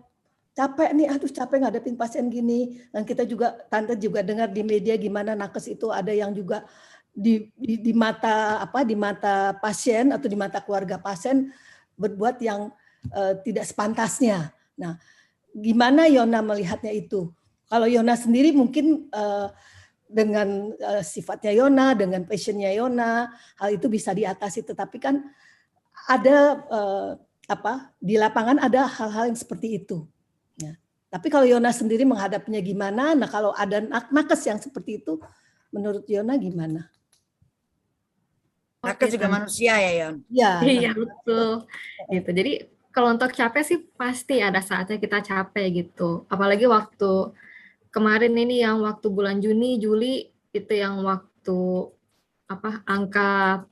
capek nih, aduh capek ngadepin pasien gini. Dan kita juga, Tante juga dengar di media gimana nakes itu ada yang juga di mata di mata pasien atau di mata keluarga pasien berbuat yang tidak sepantasnya. Nah, gimana Yona melihatnya itu? Kalau Yona sendiri mungkin dengan sifatnya Yona, dengan passionnya Yona, hal itu bisa diatasi. Tetapi kan ada di lapangan ada hal-hal yang seperti itu. Ya. Tapi kalau Yona sendiri menghadapinya gimana? Nah kalau ada nakes yang seperti itu, menurut Yona gimana? Nakes juga manusia ya Yon? Iya betul. Gitu. Jadi kalau untuk capek sih pasti ada saatnya kita capek gitu. Apalagi waktu kemarin ini yang waktu bulan Juni, Juli itu yang waktu angka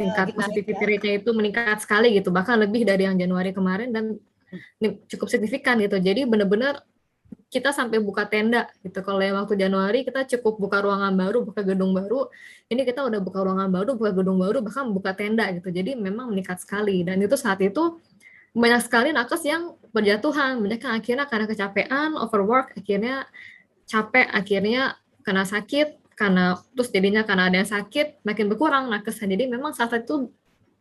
tingkat positivity rate-nya itu meningkat sekali gitu, bahkan lebih dari yang Januari kemarin dan cukup signifikan gitu. Jadi benar-benar kita sampai buka tenda gitu. Kalau yang waktu Januari kita cukup buka ruangan baru, buka gedung baru, ini kita udah buka ruangan baru, buka gedung baru, bahkan buka tenda gitu. Jadi memang meningkat sekali dan itu saat itu banyak sekali nakes yang berjatuhan, banyak yang akhirnya karena kecapean, overwork, akhirnya capek, akhirnya kena sakit, terus jadinya karena ada yang sakit, makin berkurang nakesnya. Jadi memang saat itu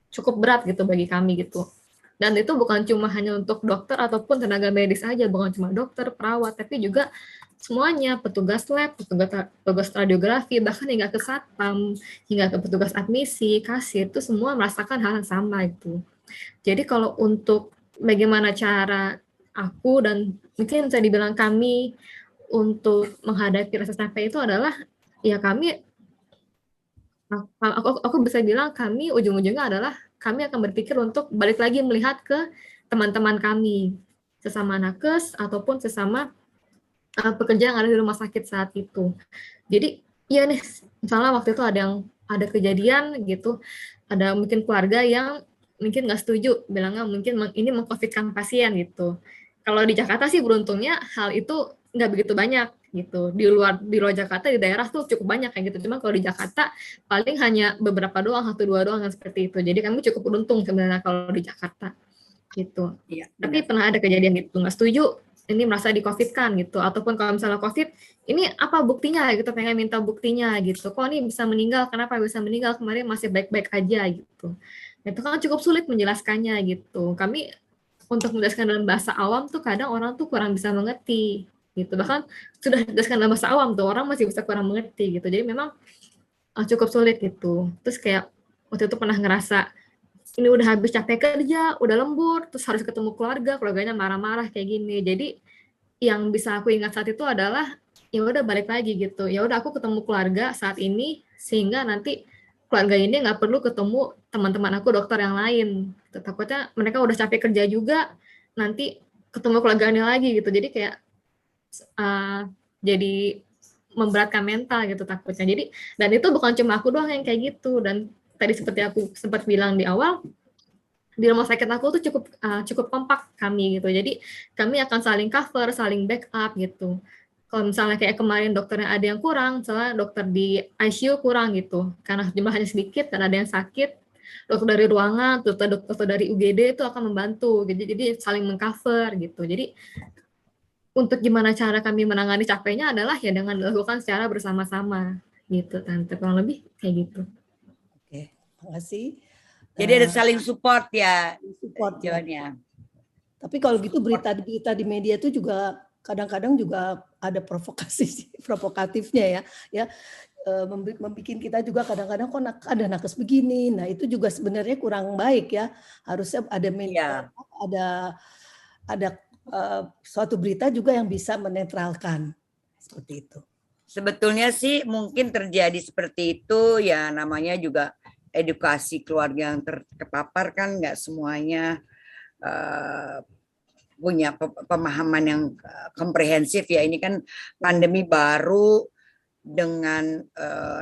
cukup berat gitu bagi kami gitu. Dan itu bukan cuma hanya untuk dokter ataupun tenaga medis aja, bukan cuma dokter, perawat, tapi juga semuanya, petugas lab, petugas radiografi, bahkan hingga ke satpam, hingga ke petugas admisi, kasir, itu semua merasakan hal yang sama itu. Jadi kalau untuk bagaimana cara aku dan mungkin bisa dibilang kami untuk menghadapi rasa capek itu adalah ya kami, aku bisa bilang kami ujung-ujungnya adalah kami akan berpikir untuk balik lagi melihat ke teman-teman kami, sesama nakes ataupun sesama pekerja yang ada di rumah sakit saat itu. Jadi ya nih, misalnya waktu itu ada kejadian gitu, ada mungkin keluarga yang mungkin nggak setuju, bilangnya mungkin ini meng-COVID-kan pasien gitu. Kalau di Jakarta sih beruntungnya hal itu nggak begitu banyak gitu. Di luar Jakarta, di daerah tuh cukup banyak kayak gitu. Cuma kalau di Jakarta paling hanya beberapa doang, 1-2 doang yang seperti itu. Jadi kami cukup beruntung sebenarnya kalau di Jakarta gitu. Iya, Tapi pernah ada kejadian gitu, nggak setuju, ini merasa di COVID kan gitu. Ataupun kalau misalnya COVID, ini apa buktinya gitu, pengen minta buktinya gitu. Kok ini bisa meninggal, kenapa bisa meninggal, kemarin masih baik-baik aja gitu. Itu kan cukup sulit menjelaskannya gitu. Kami untuk menjelaskan dalam bahasa awam tuh kadang orang tuh kurang bisa mengerti gitu. Bahkan sudah dijelaskan dalam bahasa awam tuh orang masih bisa kurang mengerti gitu. Jadi memang cukup sulit gitu. Terus kayak waktu itu pernah ngerasa ini udah habis capek kerja, udah lembur, terus harus ketemu keluarganya marah-marah kayak gini. Jadi yang bisa aku ingat saat itu adalah ya udah balik lagi gitu. Ya udah aku ketemu keluarga saat ini sehingga nanti keluarga ini nggak perlu ketemu teman-teman aku dokter yang lain. Takutnya mereka udah capek kerja juga, nanti ketemu keluarganya lagi gitu. Jadi kayak jadi memberatkan mental gitu takutnya. Jadi dan itu bukan cuma aku doang yang kayak gitu. Dan tadi seperti aku sempat bilang di awal, di rumah sakit aku tuh cukup kompak kami gitu. Jadi kami akan saling cover, saling backup gitu. Kalau misalnya kayak kemarin dokternya ada yang kurang, misalnya dokter di ICU kurang gitu, karena jumlahnya sedikit dan ada yang sakit, dokter dari ruangan, dokter dari UGD itu akan membantu. Jadi saling mengcover gitu. Jadi untuk gimana cara kami menangani capeknya adalah ya dengan dilakukan secara bersama-sama gitu, Tante. Kurang lebih kayak gitu. Oke, makasih. Jadi ada saling support ya, support ya. Joannya. Tapi kalau gitu berita-berita di media itu juga kadang-kadang juga ada provokatifnya ya, membuat kita juga kadang-kadang kok ada nakes begini. Nah itu juga sebenarnya kurang baik ya. Harusnya ada suatu berita juga yang bisa menetralkan seperti itu. Sebetulnya sih mungkin terjadi seperti itu ya, namanya juga edukasi keluarga yang terpapar kan nggak semuanya punya pemahaman yang komprehensif ya. Ini kan pandemi baru dengan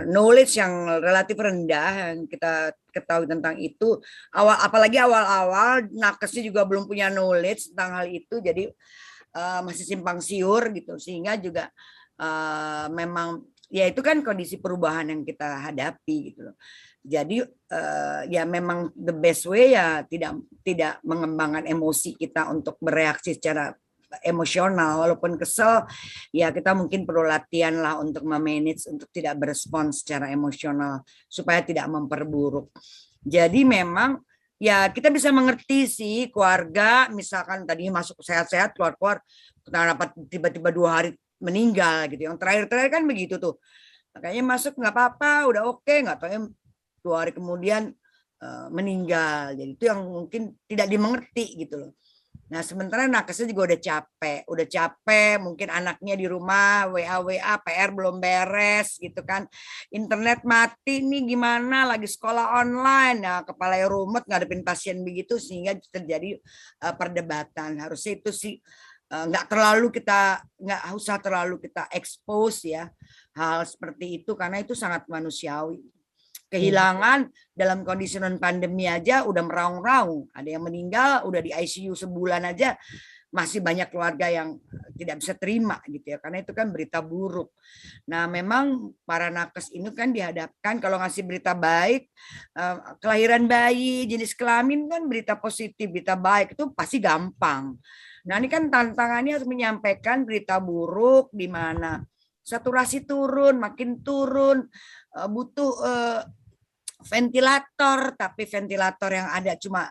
knowledge yang relatif rendah yang kita ketahui tentang itu. Apalagi awal-awal nakesnya juga belum punya knowledge tentang hal itu, jadi masih simpang siur gitu, sehingga juga memang ya itu kan kondisi perubahan yang kita hadapi gitu loh. Jadi ya memang the best way ya tidak mengembangkan emosi kita untuk bereaksi secara emosional. Walaupun kesel ya kita mungkin perlu latihan lah untuk memanage, untuk tidak berespons secara emosional supaya tidak memperburuk. Jadi memang ya kita bisa mengerti sih keluarga, misalkan tadi masuk sehat-sehat keluar-keluar kenapa tiba-tiba 2 hari meninggal gitu. Yang terakhir-terakhir kan begitu tuh. Makanya masuk nggak apa-apa, udah oke, nggak tahu 2 hari kemudian meninggal. Jadi itu yang mungkin tidak dimengerti gitu loh. Nah sementara nakesnya juga udah capek, mungkin anaknya di rumah WA, PR belum beres gitu kan, internet mati nih gimana, lagi sekolah online, nah kepala rumet ngadepin pasien begitu, sehingga terjadi perdebatan. Harusnya itu sih nggak usah terlalu kita expose ya hal seperti itu, karena itu sangat manusiawi. Kehilangan dalam kondisi non pandemi aja udah meraung-raung, ada yang meninggal udah di ICU sebulan aja, masih banyak keluarga yang tidak bisa terima gitu ya, karena itu kan berita buruk. Nah memang para nakes ini kan dihadapkan kalau ngasih berita baik, kelahiran bayi, jenis kelamin kan berita positif, berita baik itu pasti gampang. Nah ini kan tantangannya harus menyampaikan berita buruk di mana saturasi turun, makin turun, butuh ventilator, tapi ventilator yang ada cuma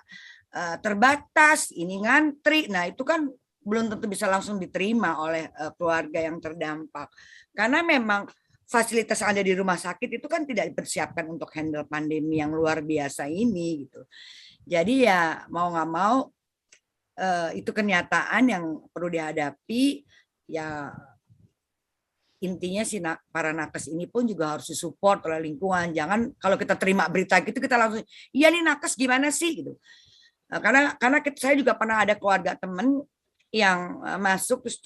terbatas, ini ngantri. Nah itu kan belum tentu bisa langsung diterima oleh keluarga yang terdampak. Karena memang fasilitas yang ada di rumah sakit itu kan tidak dipersiapkan untuk handle pandemi yang luar biasa ini gitu. Jadi ya mau nggak mau itu kenyataan yang perlu dihadapi. Ya intinya si para nakes ini pun juga harus disupport oleh lingkungan. Jangan kalau kita terima berita gitu kita langsung, iya nih nakes gimana sih gitu. Karena saya juga pernah ada keluarga temen yang masuk terus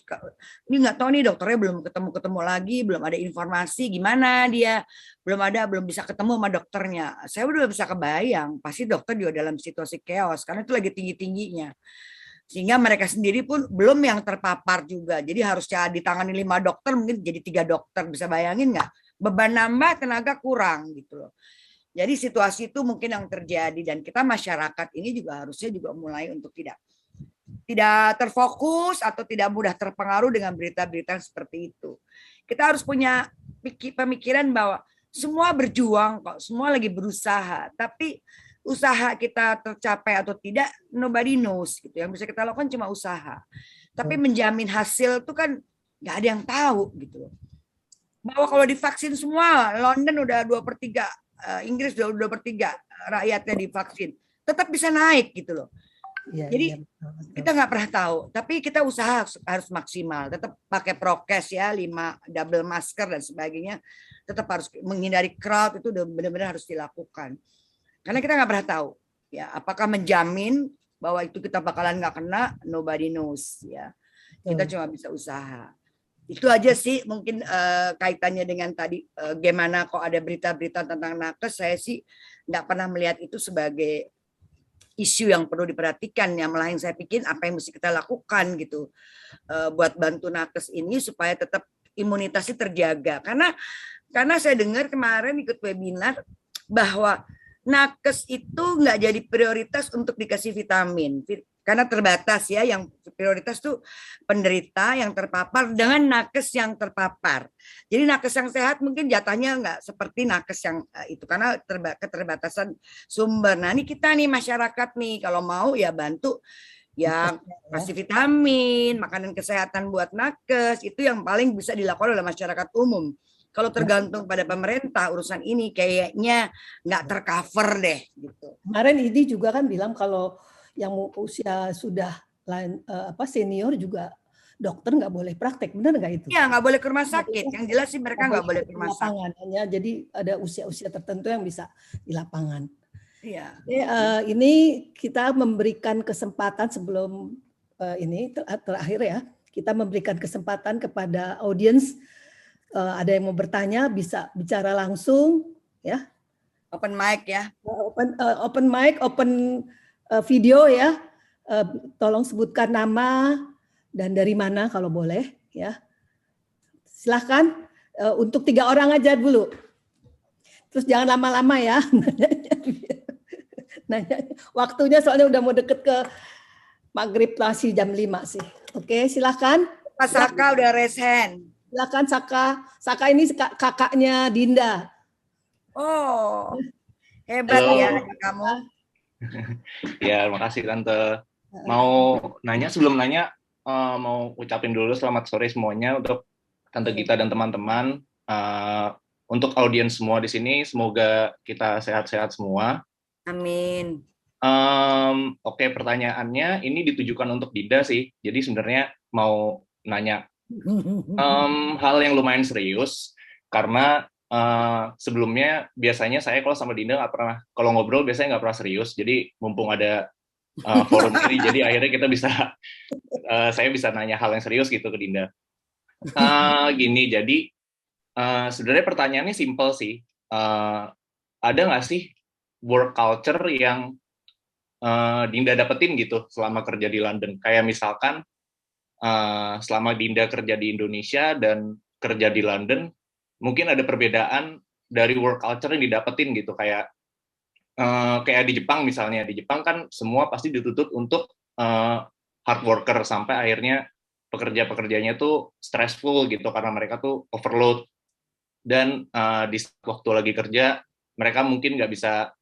ini nggak tahu nih dokternya belum ketemu lagi, belum ada informasi gimana dia, belum bisa ketemu sama dokternya. Saya udah bisa kebayang pasti dokter juga dalam situasi chaos karena itu lagi tinggi-tingginya. Sehingga mereka sendiri pun belum yang terpapar juga. Jadi harusnya ditangani 5 dokter mungkin jadi 3 dokter, bisa bayangin nggak? Beban nambah, tenaga kurang gitu loh. Jadi situasi itu mungkin yang terjadi dan kita masyarakat ini juga harusnya juga mulai untuk tidak terfokus atau tidak mudah terpengaruh dengan berita-berita seperti itu. Kita harus punya pemikiran bahwa semua berjuang kok, semua lagi berusaha, tapi usaha kita tercapai atau tidak nobody knows gitu. Yang bisa kita lakukan cuma usaha. Tapi menjamin hasil itu kan nggak ada yang tahu gitu. Bahwa kalau divaksin semua, London udah 2/3, Inggris udah 2/3 rakyatnya divaksin, tetap bisa naik gitu loh. Ya, jadi kita nggak pernah tahu, tapi kita usaha harus maksimal, tetap pakai prokes ya, 5 double masker dan sebagainya, tetap harus menghindari crowd itu udah benar-benar harus dilakukan. Karena kita nggak pernah tahu, ya apakah menjamin bahwa itu kita bakalan nggak kena, nobody knows ya. Kita cuma bisa usaha. Itu aja sih mungkin kaitannya dengan tadi gimana kok ada berita-berita tentang nakes, saya sih nggak pernah melihat itu sebagai isu yang perlu diperhatikan ya, melainkan saya pikir apa yang mesti kita lakukan gitu buat bantu nakes ini supaya tetap imunitasnya terjaga. Karena saya dengar kemarin ikut webinar bahwa nakes itu nggak jadi prioritas untuk dikasih vitamin karena terbatas ya, yang prioritas tuh penderita yang terpapar dengan nakes yang terpapar. Jadi nakes yang sehat mungkin jatahnya nggak seperti nakes yang itu karena keterbatasan sumber. Nah ini kita nih masyarakat nih kalau mau ya bantu ya kasih vitamin, makanan kesehatan buat nakes, itu yang paling bisa dilakukan oleh masyarakat umum. Kalau tergantung pada pemerintah urusan ini kayaknya nggak tercover deh gitu. Kemarin ini juga kan bilang kalau yang usia sudah senior juga dokter nggak boleh praktek, benar nggak itu? Iya, nggak boleh ke rumah sakit. Yang jelas sih mereka nggak boleh ke rumah sakit. Ya, jadi ada usia-usia tertentu yang bisa di lapangan. Iya. Ini kita memberikan kesempatan sebelum ini terakhir ya, kita memberikan kesempatan kepada audiens. Ada yang mau bertanya bisa bicara langsung ya. Open mic ya. Open mic, open video ya. Tolong sebutkan nama dan dari mana kalau boleh ya. Silahkan untuk 3 orang aja dulu. Terus jangan lama-lama ya. Nanya, waktunya soalnya udah mau deket ke maghrib masih jam 5 sih. Oke, silahkan. Pak Saka udah raise hand. Silakan Saka. Saka ini kakaknya Dinda. Oh, hebat. Halo. Ya kamu. Ya, makasih Tante. Mau nanya, sebelum nanya, mau ucapin dulu selamat sore semuanya untuk Tante Gita dan teman-teman. Untuk audiens semua di sini, semoga kita sehat-sehat semua. Amin. Oke, pertanyaannya ini ditujukan untuk Dinda sih. Jadi sebenarnya mau nanya hal yang lumayan serius karena sebelumnya biasanya saya kalau sama Dinda nggak pernah, kalau ngobrol biasanya nggak pernah serius. Jadi mumpung ada forum ini, jadi akhirnya kita bisa saya bisa nanya hal yang serius gitu ke Dinda. Gini, jadi sebenarnya pertanyaannya simple sih. Ada nggak sih work culture yang Dinda dapetin gitu selama kerja di London? Kayak misalkan selama Dinda kerja di Indonesia dan kerja di London, mungkin ada perbedaan dari work culture yang didapetin gitu. Kayak di Jepang misalnya, di Jepang kan semua pasti dituntut untuk hard worker sampai akhirnya pekerja-pekerjanya tuh stressful gitu karena mereka tuh overload. Dan di waktu lagi kerja mereka mungkin nggak bisa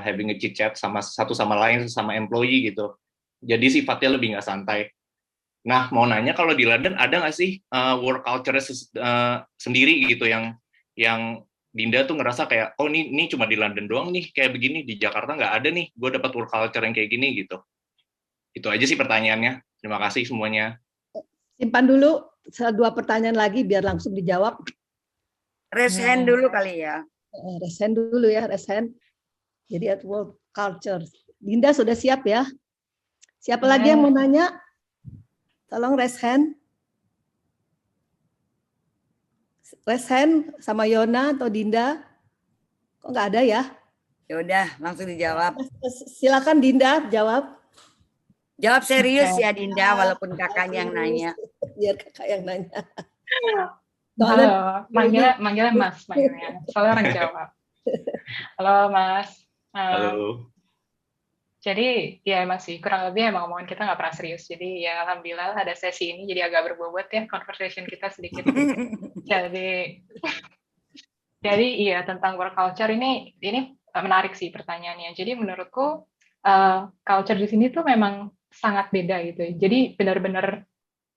having a chit chat sama satu sama lain, sama employee gitu. Jadi sifatnya lebih nggak santai. Nah, mau nanya kalau di London ada nggak sih work culture sendiri gitu yang Dinda tuh ngerasa kayak, oh ini cuma di London doang nih kayak begini, di Jakarta nggak ada nih, gue dapat work culture yang kayak gini gitu. Itu aja sih pertanyaannya. Terima kasih semuanya. Simpan dulu 2 pertanyaan lagi biar langsung dijawab. Raise hand dulu kali ya. Raise hand dulu ya, raise hand. Jadi at work culture. Dinda sudah siap ya? Siapa lagi yang mau nanya? Tolong raise hand. Raise hand sama Yona atau Dinda. Kok nggak ada ya? Ya udah, langsung dijawab. Silakan Dinda jawab. Jawab serius ya Dinda, walaupun kakaknya yang nanya. Biar kakak yang nanya. Halo, manggilnya Mas, manggilnya. Soalnya orang Jawa. Halo Mas. Halo. Jadi ya masih kurang lebih emang omongan kita nggak pernah serius. Jadi ya alhamdulillah ada sesi ini jadi agak berbobot ya conversation kita sedikit. Jadi iya tentang work culture ini menarik sih pertanyaannya. Jadi menurutku culture di sini tuh memang sangat beda gitu. Jadi benar-benar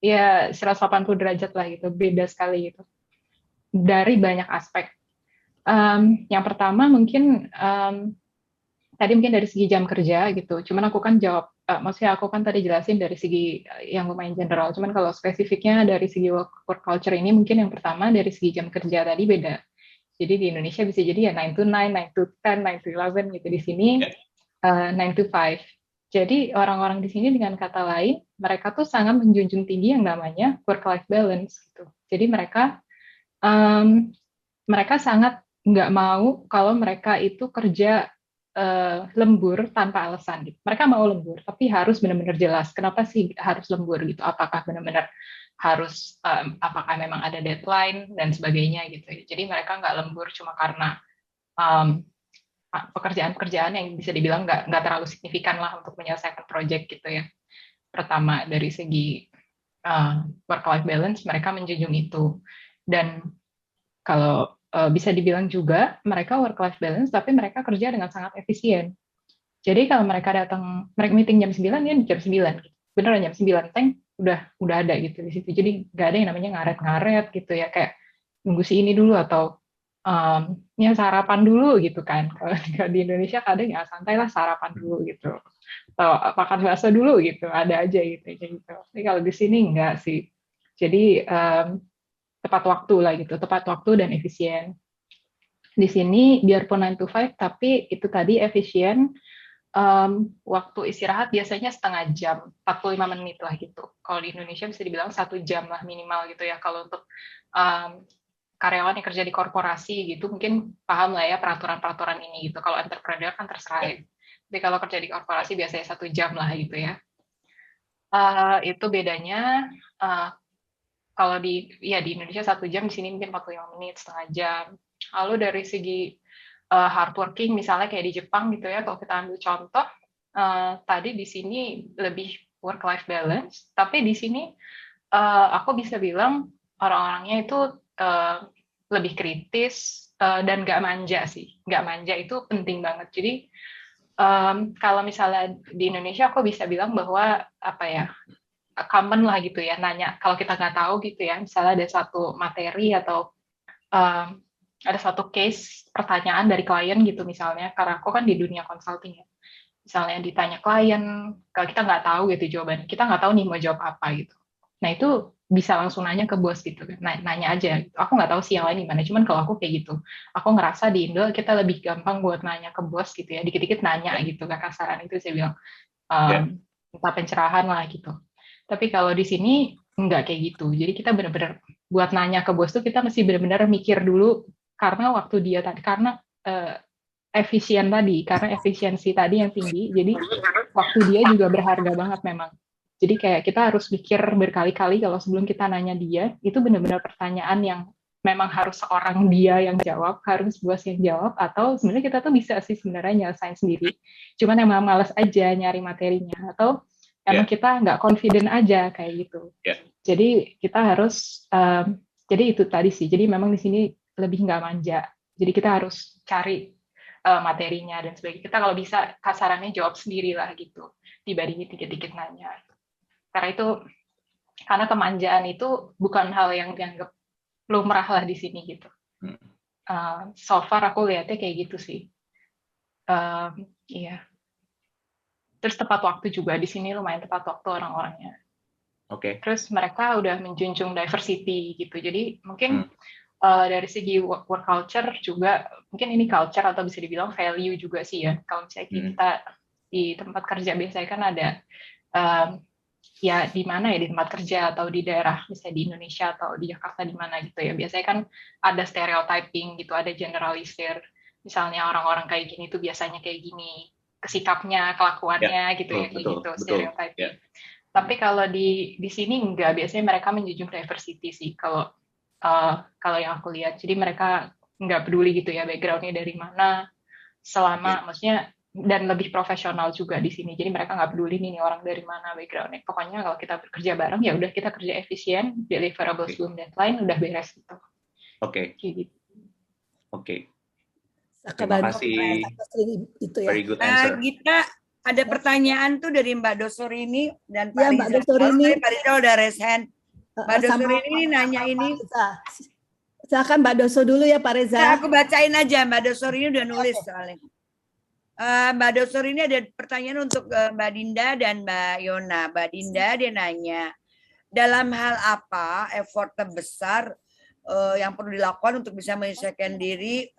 ya 180 derajat lah gitu, beda sekali gitu. Dari banyak aspek. Yang pertama mungkin tadi mungkin dari segi jam kerja gitu. Cuman aku kan jawab, maksudnya aku kan tadi jelasin dari segi yang lumayan general. Cuman kalau spesifiknya dari segi work culture ini mungkin yang pertama dari segi jam kerja tadi beda. Jadi di Indonesia bisa jadi ya 9 to 9, 9 to 10, 9 to 11 gitu. Di sini 9 to 5. Jadi orang-orang di sini dengan kata lain, mereka tuh sangat menjunjung tinggi yang namanya work-life balance gitu. Jadi mereka sangat nggak mau kalau mereka itu kerja lembur tanpa alasan gitu. Mereka mau lembur, tapi harus benar-benar jelas kenapa sih harus lembur gitu. Apakah benar-benar harus, apakah memang ada deadline dan sebagainya gitu. Jadi mereka nggak lembur cuma karena pekerjaan-pekerjaan yang bisa dibilang nggak terlalu signifikan lah untuk menyelesaikan project gitu ya. Pertama dari segi work-life balance mereka menjunjung itu. Dan kalau bisa dibilang juga mereka work-life balance, tapi mereka kerja dengan sangat efisien. Jadi kalau mereka datang, mereka meeting jam 9, ya jam 9. Beneran jam 9, tank udah ada gitu di situ. Jadi nggak ada yang namanya ngaret-ngaret gitu ya, kayak nunggu si ini dulu atau ya sarapan dulu gitu kan. Kalau di Indonesia kadang ya santai lah sarapan dulu gitu. Atau makan bakso dulu gitu, ada aja gitu. Tapi kalau di sini enggak sih. Jadi tepat waktu lah gitu, tepat waktu dan efisien. Di sini biarpun 9 to 5, tapi itu tadi efisien, waktu istirahat biasanya setengah jam, 45 menit lah gitu. Kalau di Indonesia bisa dibilang 1 jam lah minimal gitu ya, kalau untuk karyawan yang kerja di korporasi gitu, mungkin paham lah ya peraturan-peraturan ini gitu. Kalau entrepreneur kan terserah ya. Tapi kalau kerja di korporasi biasanya 1 jam lah gitu ya. Itu bedanya, kalau di Indonesia 1 jam, di sini mungkin 45 menit, setengah jam. Lalu dari segi hardworking, misalnya kayak di Jepang gitu ya, kalau kita ambil contoh, tadi di sini lebih work-life balance, tapi di sini aku bisa bilang orang-orangnya itu lebih kritis dan nggak manja sih. Nggak manja itu penting banget. Jadi kalau misalnya di Indonesia aku bisa bilang bahwa apa ya, common lah gitu ya, nanya kalau kita nggak tahu gitu ya, misalnya ada satu materi atau ada satu case pertanyaan dari klien gitu misalnya, karena aku kan di dunia consulting ya, misalnya ditanya klien, kalau kita nggak tahu gitu jawabannya, kita nggak tahu nih mau jawab apa gitu. Nah itu bisa langsung nanya ke bos gitu, nanya aja. Aku nggak tahu sih yang lain gimana, cuman kalau aku kayak gitu, aku ngerasa di Indo kita lebih gampang buat nanya ke bos gitu ya, dikit-dikit nanya gitu, gak kasaran itu saya bilang, minta pencerahan lah gitu. Tapi kalau di sini nggak kayak gitu. Jadi kita benar-benar buat nanya ke bos tuh kita mesti benar-benar mikir dulu karena waktu dia tadi, karena efisien tadi, karena efisiensi tadi yang tinggi. Jadi waktu dia juga berharga banget memang. Jadi kayak kita harus pikir berkali-kali kalau sebelum kita nanya dia, itu benar-benar pertanyaan yang memang harus seorang dia yang jawab, harus bos yang jawab, atau sebenarnya kita tuh bisa sih sebenarnya nyelesain sendiri. Cuman emang malas aja nyari materinya, atau emang kita nggak confident aja kayak gitu. Jadi kita harus, jadi itu tadi sih. Jadi memang di sini lebih nggak manja. Jadi kita harus cari materinya dan sebagainya. Kita kalau bisa kasarannya jawab sendiri lah gitu, dibandingin dikit-dikit nanya. Karena itu karena kemanjaan itu bukan hal yang dianggap lumrah lah di sini gitu. So far aku lihatnya kayak gitu sih. Iya. Terus tepat waktu juga di sini lumayan tepat waktu orang-orangnya. Oke. Terus mereka udah menjunjung diversity gitu. Jadi mungkin dari segi work culture juga, mungkin ini culture atau bisa dibilang value juga sih ya. Kalau misalnya kita di tempat kerja biasanya kan ada ya di mana ya, di tempat kerja atau di daerah misalnya di Indonesia atau di Jakarta di mana gitu ya. Biasanya kan ada stereotyping gitu, ada generalisir. Misalnya orang-orang kayak gini tuh biasanya kayak gini, sikapnya, kelakuannya gitu ya, kayak gitu stereotyping. Tapi kalau di sini enggak, biasanya mereka menjunjung diversity sih kalau yang aku lihat. Jadi mereka nggak peduli gitu ya background-nya dari mana, selama maksudnya, dan lebih profesional juga di sini. Jadi mereka nggak peduli nih orang dari mana background-nya. Pokoknya kalau kita bekerja bareng ya udah kita kerja efisien, deliverable sebelum deadline, udah beres gitu. Oke. Gitu. Oke. Terima kasih. Itu ya. Very good answer. Gita, ada pertanyaan tuh dari Mbak Dosorini dan Pak Riza. Mbak Dosorini. Pak Riza udah raise hand. Mbak Dosorini nanya ini. Silakan Mbak Doso dulu ya Pak Reza. Nah, aku bacain aja, Mbak Dosorini udah nulis soalnya. Mbak Dosorini ada pertanyaan untuk Mbak Dinda dan Mbak Yona. Mbak Dinda dia nanya, dalam hal apa effort terbesar yang perlu dilakukan untuk bisa menyelesaikan diri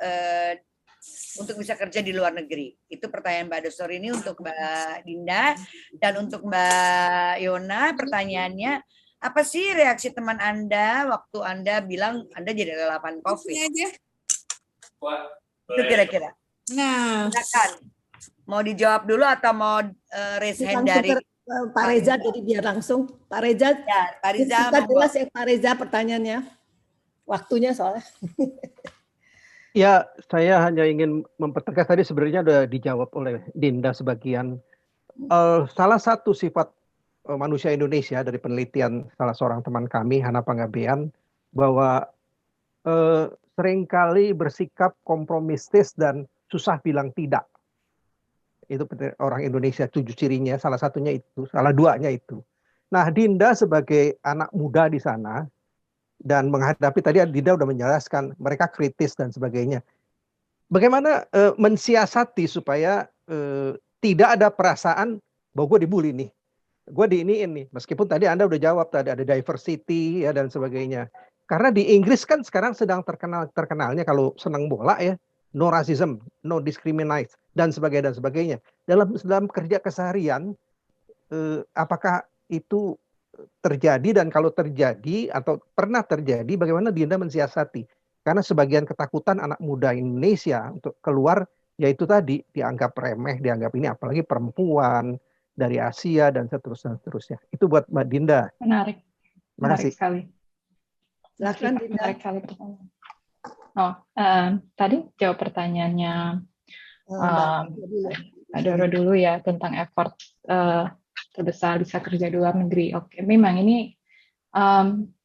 untuk bisa kerja di luar negeri? Itu pertanyaan Mbak Dosorini untuk Mbak Dinda. Dan untuk Mbak Yona pertanyaannya, apa sih reaksi teman Anda waktu Anda bilang Anda jadi relawan COVID? Itu kira-kira. Nah, silakan. Mau dijawab dulu atau mau raise hand dari Pak Reza, jadi biar langsung Pak Reza. Ya, Pak Reza. Jelas ya Pak Reza pertanyaannya. Waktunya soalnya. Ya, saya hanya ingin mempertegas tadi sebenarnya sudah dijawab oleh Dinda sebagian. Salah satu sifat manusia Indonesia dari penelitian salah seorang teman kami, Hana Panggabean, bahwa seringkali bersikap kompromistis dan susah bilang tidak. Itu orang Indonesia, 7 cirinya, salah satunya itu, salah duanya itu. Nah, Dinda sebagai anak muda di sana, dan menghadapi tadi Dinda sudah menjelaskan, mereka kritis dan sebagainya. Bagaimana mensiasati supaya tidak ada perasaan bahwa gue dibully nih, gue diiniin nih, meskipun tadi Anda udah jawab tadi ada diversity ya dan sebagainya. Karena di Inggris kan sekarang sedang terkenalnya kalau senang bola ya, no racism, no discriminate dan sebagainya. Dalam kerja keseharian, apakah itu terjadi, dan kalau terjadi atau pernah terjadi, bagaimana Dinda mensiasati? Karena sebagian ketakutan anak muda Indonesia untuk keluar yaitu tadi dianggap remeh, dianggap ini apalagi perempuan dari Asia dan seterusnya. Itu buat Mbak Dinda. Menarik. Menarik sekali. Silakan Dinda. Menarik sekali pertanyaan. Tadi jawab pertanyaannya Mbak Doro dulu ya tentang effort terbesar bisa kerja di luar negeri. Oke, memang ini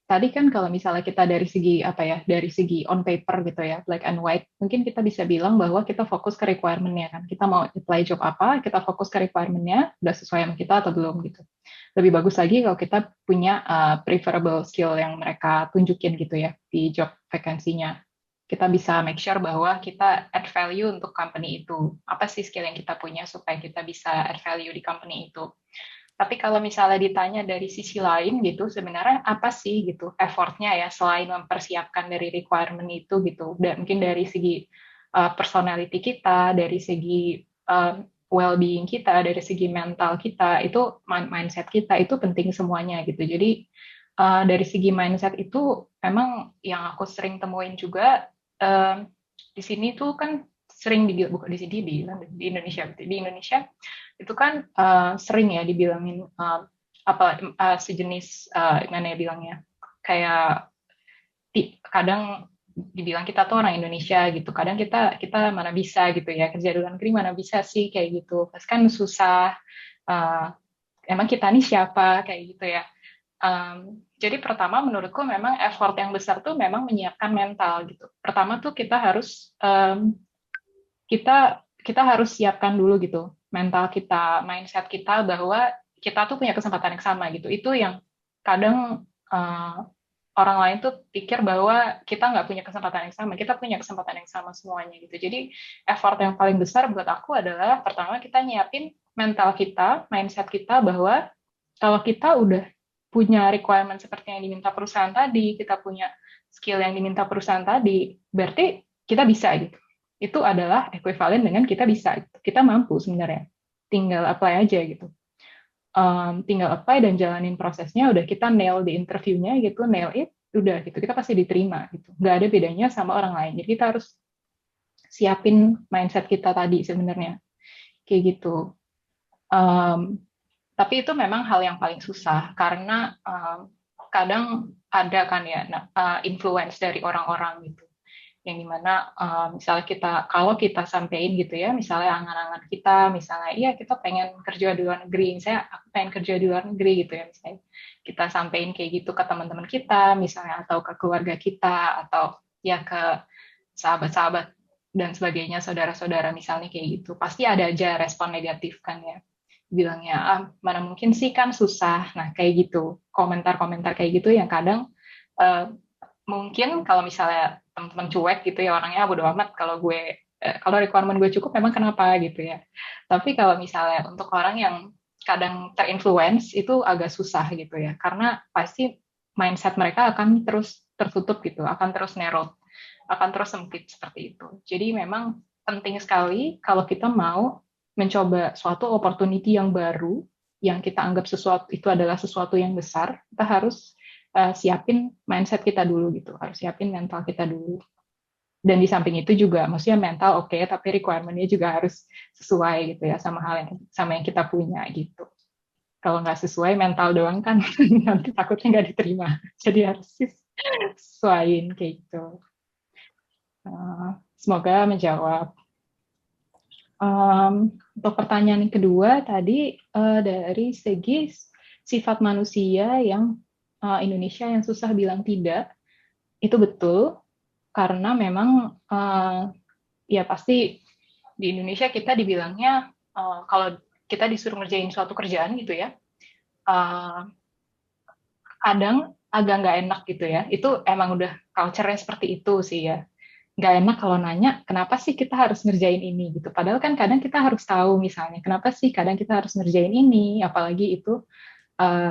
tadi kan kalau misalnya kita dari segi dari segi on paper gitu ya, black and white, mungkin kita bisa bilang bahwa kita fokus ke requirement-nya kan. Kita mau apply job apa, kita fokus ke requirement-nya, udah sesuai sama kita atau belum gitu. Lebih bagus lagi kalau kita punya preferable skill yang mereka tunjukin gitu ya di job vacancy-nya. Kita bisa make sure bahwa kita add value untuk company itu. Apa sih skill yang kita punya supaya kita bisa add value di company itu. Tapi kalau misalnya ditanya dari sisi lain gitu, sebenarnya apa sih gitu effortnya ya selain mempersiapkan dari requirement itu gitu, dan mungkin dari segi personality kita, dari segi well-being kita, dari segi mental kita, itu mindset kita itu penting semuanya gitu. Jadi dari segi mindset itu memang yang aku sering temuin juga di sini tuh kan sering di Indonesia itu kan sering ya dibilangin sejenis gimana ya bilangnya, kayak kadang dibilang kita tuh orang Indonesia gitu, kadang kita mana bisa gitu ya kerja di luar negeri, mana bisa sih kayak gitu, pas kan susah, emang kita nih siapa kayak gitu ya. Jadi pertama menurutku memang effort yang besar tuh memang menyiapkan mental gitu. Pertama tuh kita harus kita harus siapkan dulu gitu mental kita, mindset kita bahwa kita tuh punya kesempatan yang sama gitu. Itu yang kadang orang lain tuh pikir bahwa kita nggak punya kesempatan yang sama, kita punya kesempatan yang sama semuanya gitu. Jadi effort yang paling besar buat aku adalah pertama kita nyiapin mental kita, mindset kita bahwa kalau kita udah punya requirement seperti yang diminta perusahaan tadi, kita punya skill yang diminta perusahaan tadi, berarti kita bisa gitu. Itu adalah ekuivalen dengan kita bisa, gitu. Kita mampu sebenarnya, tinggal apply aja gitu. Tinggal apply dan jalanin prosesnya, udah kita nail di interviewnya gitu, nail it, udah gitu, kita pasti diterima gitu. Nggak ada bedanya sama orang lain. Jadi kita harus siapin mindset kita tadi sebenarnya, kayak gitu. Tapi itu memang hal yang paling susah karena kadang ada kan ya influence dari orang-orang gitu, yang dimana misalnya kalau kita sampein gitu ya, misalnya angan-angan kita, misalnya iya kita pengen kerja di luar negeri, misalnya aku pengen kerja di luar negeri gitu ya, misalnya kita sampein kayak gitu ke teman-teman kita misalnya, atau ke keluarga kita, atau ya ke sahabat-sahabat dan sebagainya, saudara-saudara misalnya kayak gitu, pasti ada aja respon negatif kan ya, bilangnya mana mungkin sih, kan susah. Nah kayak gitu, komentar-komentar kayak gitu yang kadang mungkin kalau misalnya teman-teman cuek gitu ya, orangnya bodo amat kalau kalau requirement gue cukup memang kenapa gitu ya. Tapi kalau misalnya untuk orang yang kadang terinfluence, itu agak susah gitu ya, karena pasti mindset mereka akan terus tertutup gitu, akan terus narrow, akan terus sempit seperti itu. Jadi memang penting sekali kalau kita mau mencoba suatu opportunity yang baru, yang kita anggap sesuatu itu adalah sesuatu yang besar, kita harus siapin mindset kita dulu gitu, harus siapin mental kita dulu. Dan di samping itu juga, maksudnya mental oke, tapi requirement-nya juga harus sesuai gitu ya, sama yang kita punya gitu. Kalau nggak sesuai mental doang kan nanti takutnya nggak diterima. Jadi harus sesuaiin kayak gitu. Semoga menjawab. Untuk pertanyaan yang kedua tadi dari segi sifat manusia yang Indonesia yang susah bilang tidak, itu betul, karena memang ya pasti di Indonesia kita dibilangnya kalau kita disuruh ngerjain suatu kerjaan gitu ya, kadang agak nggak enak gitu ya, itu emang udah culture-nya seperti itu sih ya. Nggak enak kalau nanya, kenapa sih kita harus ngerjain ini gitu. Padahal kan kadang kita harus tahu misalnya, kenapa sih kadang kita harus ngerjain ini, apalagi itu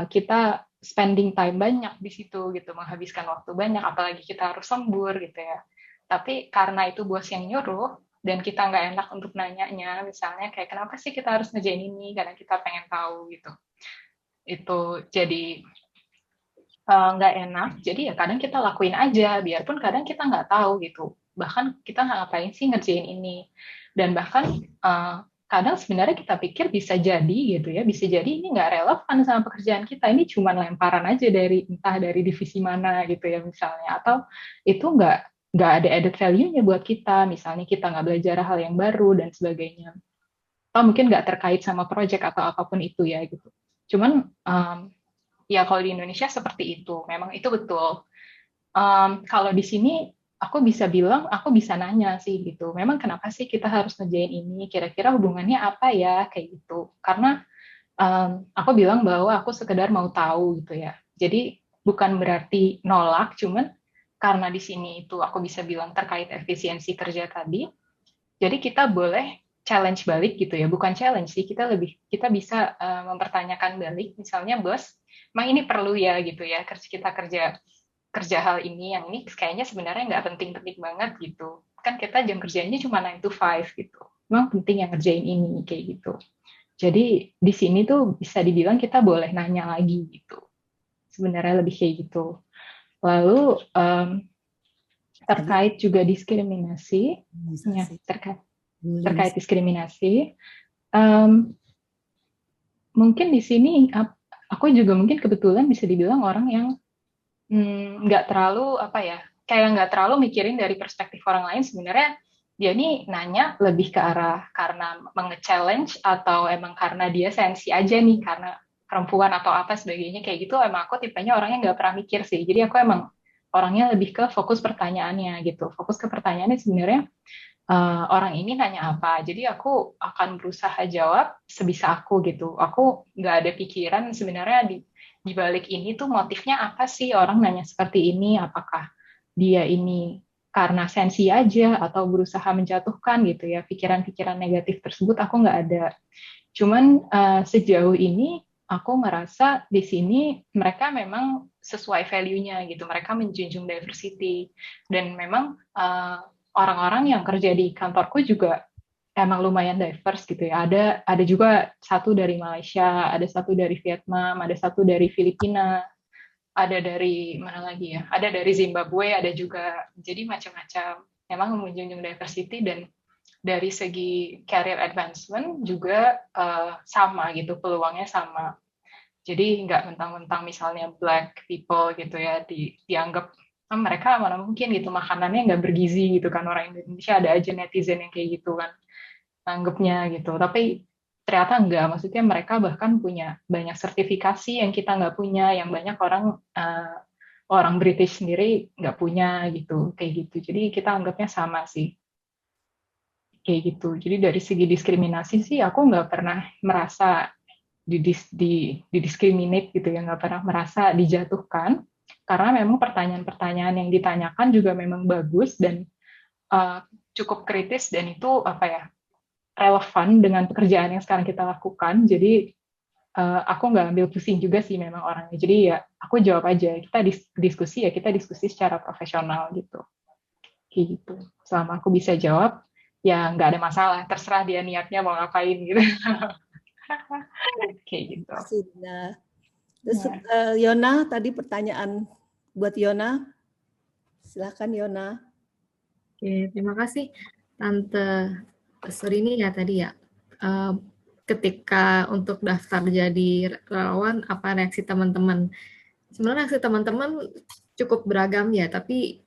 kita spending time banyak di situ gitu, menghabiskan waktu banyak, apalagi kita harus lembur gitu ya. Tapi karena itu bos yang nyuruh, dan kita nggak enak untuk nanyanya, misalnya kayak kenapa sih kita harus ngerjain ini, karena kita pengen tahu gitu. Itu jadi nggak enak, jadi ya kadang kita lakuin aja, biarpun kadang kita nggak tahu gitu. Bahkan kita nggak ngapain sih ngerjain ini. Dan bahkan kadang sebenarnya kita pikir bisa jadi gitu ya, bisa jadi ini nggak relevan sama pekerjaan kita, ini cuma lemparan aja entah dari divisi mana gitu ya misalnya, atau itu nggak ada added value-nya buat kita, misalnya kita nggak belajar hal yang baru dan sebagainya, atau mungkin nggak terkait sama project atau apapun itu ya gitu. Cuman ya kalau di Indonesia seperti itu, memang itu betul. Kalau di sini aku bisa bilang, aku bisa nanya sih gitu, memang kenapa sih kita harus ngerjain ini, kira-kira hubungannya apa ya, kayak gitu. Karena aku bilang bahwa aku sekedar mau tahu gitu ya. Jadi bukan berarti nolak, cuman karena di sini itu aku bisa bilang terkait efisiensi kerja tadi, jadi kita boleh challenge balik gitu ya, bukan challenge sih, kita bisa mempertanyakan balik, misalnya bos, emang ini perlu ya gitu ya, kita kerja hal ini, yang ini kayaknya sebenarnya nggak penting-penting banget gitu, kan kita jam kerjanya cuma 9 to 5 gitu, emang penting yang ngerjain ini kayak gitu. Jadi di sini tuh bisa dibilang kita boleh nanya lagi gitu, sebenarnya lebih kayak gitu. Lalu terkait juga diskriminasi, ya, terkait diskriminasi, mungkin di sini aku juga mungkin kebetulan bisa dibilang orang yang nggak terlalu kayak nggak terlalu mikirin dari perspektif orang lain. Sebenarnya dia nih nanya lebih ke arah karena nge-challenge atau emang karena dia sensi aja nih, karena perempuan atau apa sebagainya kayak gitu. Emang aku tipenya orangnya nggak pernah mikir sih, jadi aku emang orangnya lebih ke fokus pertanyaannya gitu, fokus ke pertanyaannya sebenarnya orang ini nanya apa. Jadi aku akan berusaha jawab sebisa aku gitu. Aku nggak ada pikiran sebenarnya di balik ini tuh motifnya apa sih orang nanya seperti ini? Apakah dia ini karena sensi aja atau berusaha menjatuhkan gitu ya? Pikiran-pikiran negatif tersebut aku nggak ada. Cuman sejauh ini aku ngerasa di sini mereka memang sesuai value-nya gitu. Mereka menjunjung diversity dan memang orang-orang yang kerja di kantorku juga emang lumayan diverse gitu ya. Ada juga satu dari Malaysia, ada satu dari Vietnam, ada satu dari Filipina, ada dari mana lagi ya? Ada dari Zimbabwe, ada juga. Jadi macam-macam. Memang menjunjung diversity dan dari segi career advancement juga sama gitu, peluangnya sama. Jadi nggak mentang-mentang misalnya black people gitu ya dianggap mereka mana mungkin gitu makanannya nggak bergizi gitu kan, orang Indonesia ada aja netizen yang kayak gitu kan anggapnya gitu, tapi ternyata enggak, maksudnya mereka bahkan punya banyak sertifikasi yang kita nggak punya, yang banyak orang British sendiri nggak punya gitu, kayak gitu. Jadi kita anggapnya sama sih kayak gitu. Jadi dari segi diskriminasi sih aku nggak pernah merasa didiskriminate gitu ya, nggak pernah merasa dijatuhkan, karena memang pertanyaan-pertanyaan yang ditanyakan juga memang bagus dan cukup kritis, dan itu apa ya, relevan dengan pekerjaan yang sekarang kita lakukan. Jadi aku nggak ambil pusing juga sih memang orangnya, jadi ya aku jawab aja, kita diskusi ya, kita diskusi secara profesional gitu, kayak gitu. Selama aku bisa jawab ya nggak ada masalah, terserah dia niatnya mau ngapain gitu. Kayak gitu. Sudah. Terus Yona, tadi pertanyaan buat Yona. Silakan Yona. Oke, terima kasih Tante Surini ya tadi ya. Ketika untuk daftar jadi relawan, apa reaksi teman-teman? Sebenarnya reaksi teman-teman cukup beragam ya, tapi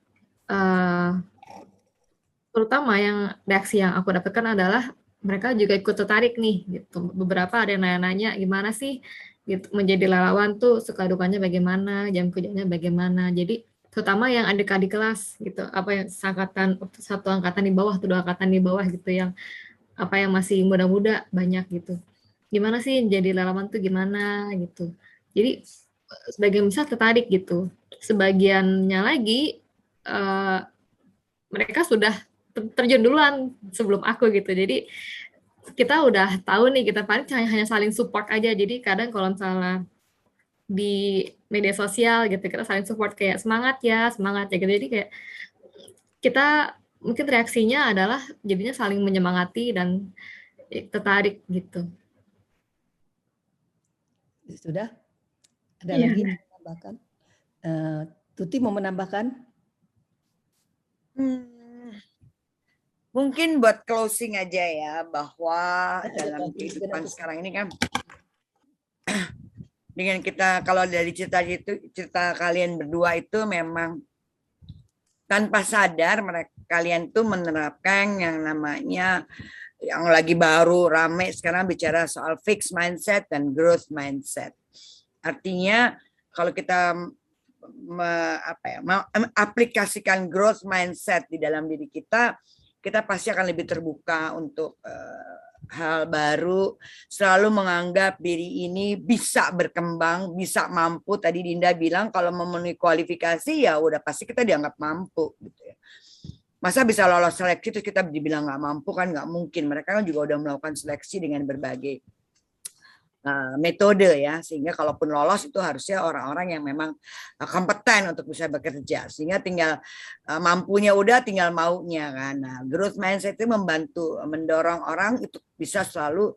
terutama reaksi yang aku dapatkan adalah mereka juga ikut tertarik nih gitu. Beberapa ada yang nanya-nanya gimana sih gitu, menjadi relawan tuh suka dukanya bagaimana, jam kerjanya bagaimana. Jadi terutama yang adik-adik kelas gitu, apa yang satu angkatan di bawah atau 2 angkatan di bawah gitu, yang apa yang masih muda-muda banyak gitu. Gimana sih jadi relawan tuh gimana gitu. Jadi sebagian besar tertarik gitu. Sebagiannya lagi mereka sudah terjun duluan sebelum aku gitu. Jadi kita udah tahu nih, kita paling hanya saling support aja. Jadi kadang kalau misalnya di media sosial gitu, kita saling support kayak semangat ya gitu. Jadi kayak kita mungkin reaksinya adalah jadinya saling menyemangati dan tertarik gitu. Sudah? Ada lagi yang menambahkan? Tuti mau menambahkan? Mungkin buat closing aja ya, bahwa dalam kehidupan sekarang ini kan dengan kita, kalau dari cerita kalian berdua itu memang tanpa sadar kalian tuh menerapkan yang namanya, yang lagi baru rame sekarang bicara soal fixed mindset dan growth mindset. Artinya kalau kita aplikasikan growth mindset di dalam diri kita pasti akan lebih terbuka untuk hal baru, selalu menganggap diri ini bisa berkembang, bisa mampu. Tadi Dinda bilang kalau memenuhi kualifikasi ya udah pasti kita dianggap mampu gitu ya. Masa bisa lolos seleksi terus kita dibilang nggak mampu, kan nggak mungkin. Mereka kan juga udah melakukan seleksi dengan berbagai metode ya, sehingga kalaupun lolos itu harusnya orang-orang yang memang kompeten untuk bisa bekerja, sehingga tinggal mampunya udah, tinggal maunya kan. Nah, growth mindset itu membantu mendorong orang itu bisa selalu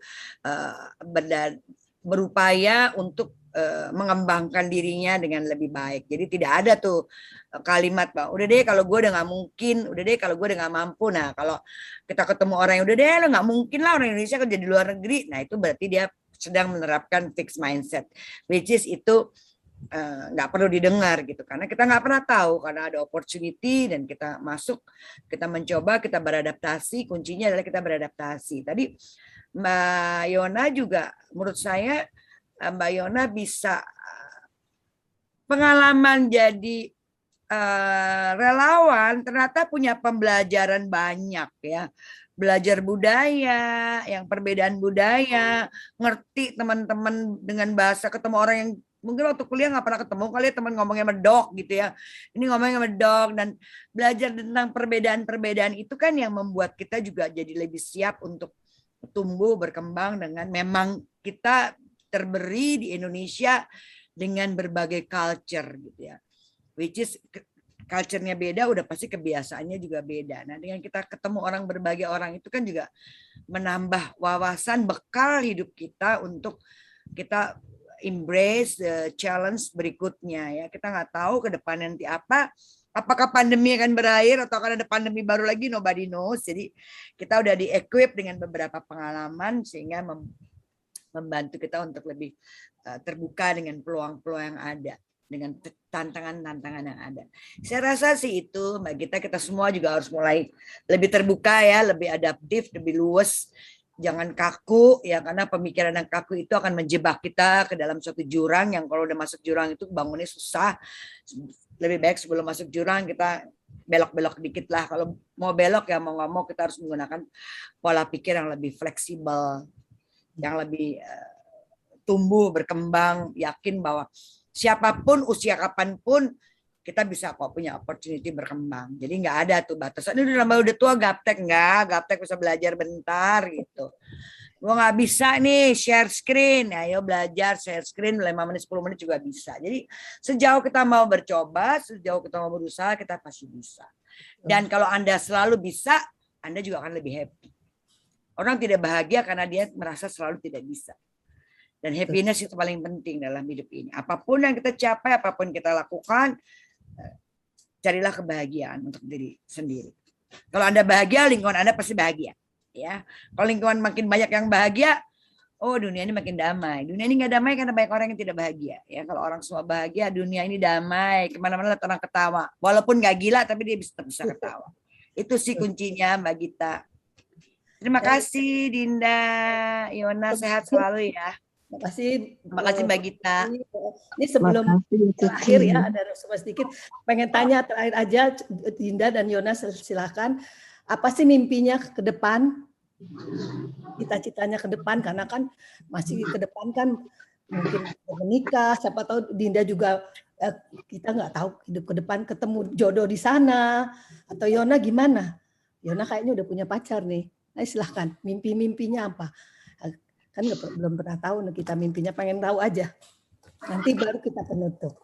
berupaya untuk mengembangkan dirinya dengan lebih baik. Jadi tidak ada tuh kalimat bahwa udah deh kalau gue udah nggak mungkin, udah deh kalau gue udah nggak mampu. Nah kalau kita ketemu orang yang udah deh lo nggak mungkin lah orang Indonesia kerja di luar negeri, nah itu berarti dia sedang menerapkan fixed mindset, which is itu nggak perlu didengar gitu, karena kita nggak pernah tahu, karena ada opportunity dan kita masuk, kita mencoba, kita beradaptasi. Kuncinya adalah kita beradaptasi. Tadi Mbak Yona juga, menurut saya Mbak Yona bisa pengalaman jadi relawan ternyata punya pembelajaran banyak ya. Belajar budaya, yang perbedaan budaya, ngerti teman-teman dengan bahasa, ketemu orang yang mungkin waktu kuliah nggak pernah ketemu, kali ya teman ngomongnya medok gitu ya. Ini ngomongnya medok, dan belajar tentang perbedaan-perbedaan itu kan yang membuat kita juga jadi lebih siap untuk tumbuh berkembang dengan memang kita terberi di Indonesia dengan berbagai culture gitu ya. Which is culture-nya beda, udah pasti kebiasaannya juga beda. Nah, dengan kita ketemu orang berbagai orang itu kan juga menambah wawasan, bekal hidup kita untuk kita embrace the challenge berikutnya ya. Kita nggak tahu ke depan nanti apa. Apakah pandemi akan berakhir atau akan ada pandemi baru lagi, nobody knows. Jadi kita udah di-equip dengan beberapa pengalaman sehingga membantu kita untuk lebih terbuka dengan peluang-peluang yang ada, dengan tantangan-tantangan yang ada. Saya rasa sih itu, Mbak Gita, kita semua juga harus mulai lebih terbuka ya, lebih adaptif, lebih luas. Jangan kaku ya, karena pemikiran yang kaku itu akan menjebak kita ke dalam suatu jurang yang kalau udah masuk jurang itu bangunnya susah. Lebih baik sebelum masuk jurang kita belok-belok dikit lah. Kalau mau belok ya mau nggak mau kita harus menggunakan pola pikir yang lebih fleksibel, yang lebih tumbuh, berkembang, yakin bahwa siapapun, usia kapanpun, kita bisa kok punya opportunity berkembang. Jadi nggak ada tuh batasan. Ini udah tua gaptek, nggak. Gaptek bisa belajar bentar gitu. Gua nggak bisa nih share screen. Ayo belajar share screen 5 menit, 10 menit juga bisa. Jadi sejauh kita mau bercoba, sejauh kita mau berusaha, kita pasti bisa. Dan kalau Anda selalu bisa, Anda juga akan lebih happy. Orang tidak bahagia karena dia merasa selalu tidak bisa. Dan happiness itu paling penting dalam hidup ini. Apapun yang kita capai, apapun kita lakukan, carilah kebahagiaan untuk diri sendiri. Kalau Anda bahagia, lingkungan Anda pasti bahagia. Ya, kalau lingkungan makin banyak yang bahagia, oh dunia ini makin damai. Dunia ini nggak damai karena banyak orang yang tidak bahagia. Ya, kalau orang semua bahagia, dunia ini damai. Kemana-mana orang ketawa. Walaupun nggak gila, tapi dia bisa ketawa. Itu sih kuncinya, Mbak Gita. Terima kasih, Dinda, Yona, sehat selalu ya. Terima kasih Mbak Gita. Ini sebelum terakhir ya, ada cuma sedikit pengen tanya terakhir aja, Dinda dan Yona, silakan. Apa sih mimpinya ke depan? Cita-citanya ke depan, karena kan masih ke depan kan mungkin menikah, siapa tahu Dinda juga kita nggak tahu hidup ke depan ketemu jodoh di sana, atau Yona gimana? Yona kayaknya udah punya pacar nih. Nah, silahkan, mimpi-mimpinya apa? Kan belum pernah tahu kita mimpinya, pengen tahu aja. Nanti baru kita penutup.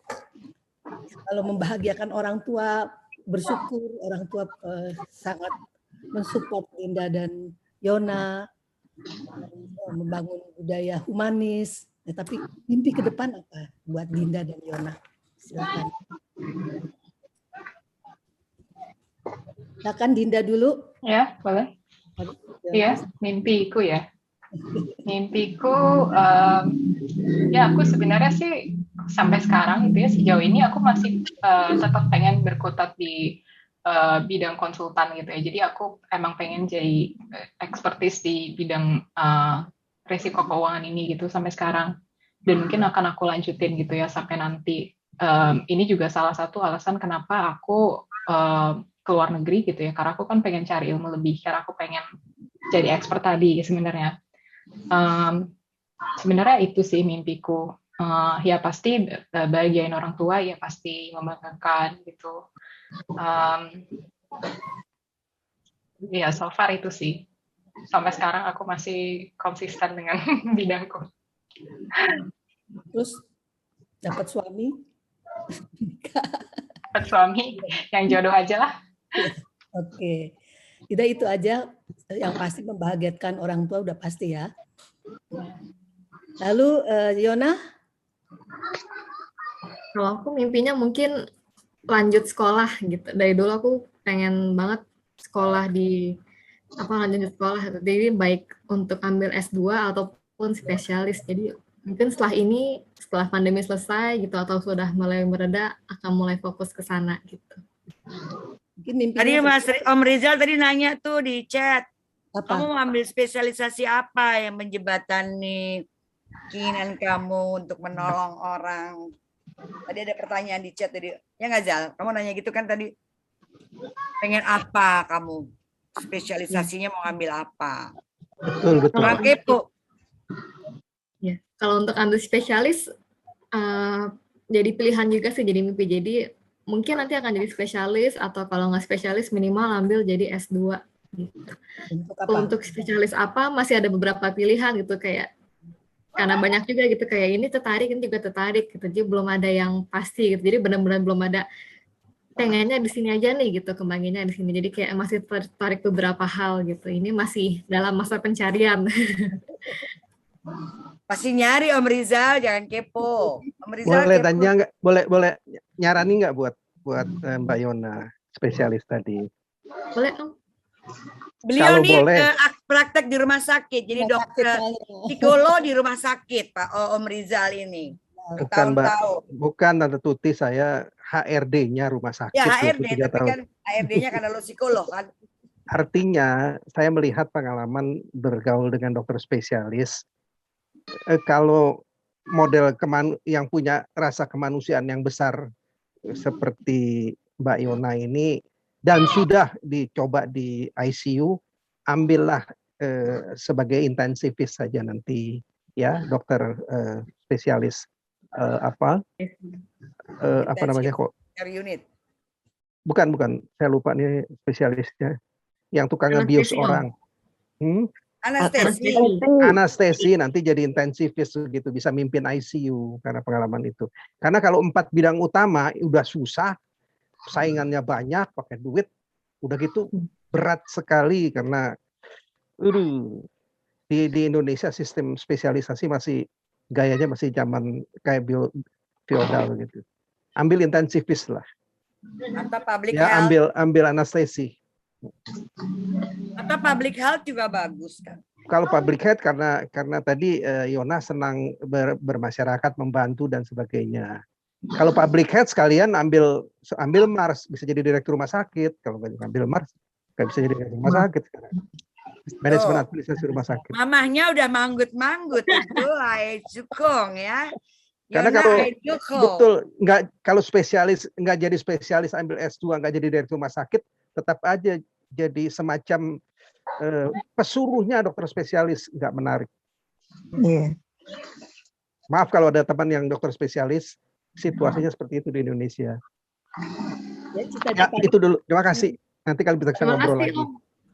Kalau membahagiakan orang tua, bersyukur orang tua sangat mensupport Dinda dan Yona, membangun budaya humanis. Ya, tapi mimpi ke depan apa buat Dinda dan Yona? Silakan. Silakan Dinda dulu. Ya, boleh. Iya, mimpiku ya. Mimpiku, ya aku sebenarnya sih sampai sekarang gitu ya, sejauh ini aku masih tetap pengen berkutat di bidang konsultan gitu ya. Jadi aku emang pengen jadi expertise di bidang risiko keuangan ini gitu sampai sekarang. Dan mungkin akan aku lanjutin gitu ya sampai nanti. Ini juga salah satu alasan kenapa aku ke luar negeri gitu ya. Karena aku kan pengen cari ilmu lebih, karena aku pengen jadi expert tadi sebenarnya. Sebenarnya itu sih mimpiku. Ya pasti bahagiain orang tua, ya pasti membanggakan gitu. Ya so far itu sih. Sampai sekarang aku masih konsisten dengan bidangku. Terus dapat suami? Dapat suami yang jodoh aja lah. Oke. Tidak, itu aja yang pasti membahagiakan orang tua udah pasti ya. Lalu Yona? Kalau aku mimpinya mungkin lanjut sekolah gitu. Dari dulu aku pengen banget sekolah lanjut sekolah. Jadi baik untuk ambil S2 ataupun spesialis. Jadi mungkin setelah pandemi selesai gitu atau sudah mulai mereda, akan mulai fokus ke sana gitu. Tadi Om Rizal tadi nanya tuh di chat, kamu mau ambil spesialisasi apa yang menjembatani keinginan kamu untuk menolong orang? Tadi ada pertanyaan di chat, jadi Ya nggak, Zal? Kamu nanya gitu kan tadi. Pengen apa kamu? Spesialisasinya mau ambil apa? Betul, betul. Orang kepo. Ya, kalau untuk ambil spesialis, jadi pilihan juga sih, jadi mimpi. Jadi mungkin nanti akan jadi spesialis, atau kalau nggak spesialis minimal ambil jadi S2. Gitu. Untuk spesialis apa masih ada beberapa pilihan gitu, kayak karena banyak juga gitu, kayak ini tertarik, ini juga tertarik gitu. Jadi belum ada yang pasti gitu. Jadi benar-benar belum ada pengennya di sini aja nih gitu, kembanginnya di sini. Jadi kayak masih tertarik beberapa hal gitu. Ini masih dalam masa pencarian. Masih nyari Om Rizal, jangan kepo. Om Rizal Boleh kepo. tanya nggak? Boleh nyarani nggak buat Mbak Yona spesialis tadi? Boleh Om. Beliau Kalau nih boleh. praktek di rumah sakit, jadi dokter psikolog di rumah sakit, Pak Om Rizal ini. Bukan Mbak, Tahun-tahun. bukan Tante Tuti, saya HRD-nya rumah sakit. Ya HRD, 23 tapi tahun. kan HRD-nya karena lo psikolog kan. Artinya saya melihat pengalaman bergaul dengan dokter spesialis. Kalau model yang punya rasa kemanusiaan yang besar seperti Mbak Yona ini dan sudah dicoba di ICU, ambillah sebagai intensivis saja nanti ya, dokter spesialis apa namanya kok? Unit. Bukan, saya lupa nih spesialisnya. Yang tukang ngebius orang. Anestesi nanti jadi intensivis gitu, bisa mimpin ICU karena pengalaman itu. Karena kalau 4 bidang utama udah susah, saingannya banyak, pakai duit, udah gitu berat sekali karena di Indonesia sistem spesialisasi masih gayanya masih zaman kayak feodal gitu. Ambil intensivis lah. Atau public ya, health. ambil anestesi. Atau public health juga bagus kan. Kalau public health karena tadi Yona senang bermasyarakat, membantu dan sebagainya. Kalau public health sekalian ambil Mars, bisa jadi direktur rumah sakit. Kalau nggak ambil Mars, nggak bisa jadi direktur rumah sakit. Manajemen administrasi rumah sakit. Mamahnya udah manggut-manggut itu, Hai Jukong ya. Karena kalau betul kalau spesialis nggak jadi spesialis, ambil S2 nggak jadi direktur rumah sakit, tetap aja jadi semacam pesuruhnya dokter spesialis, nggak menarik. Maaf kalau ada teman yang dokter spesialis, situasinya seperti itu di Indonesia. Ya, itu dulu. Terima kasih. Nanti kalau bisa ngobrol lagi.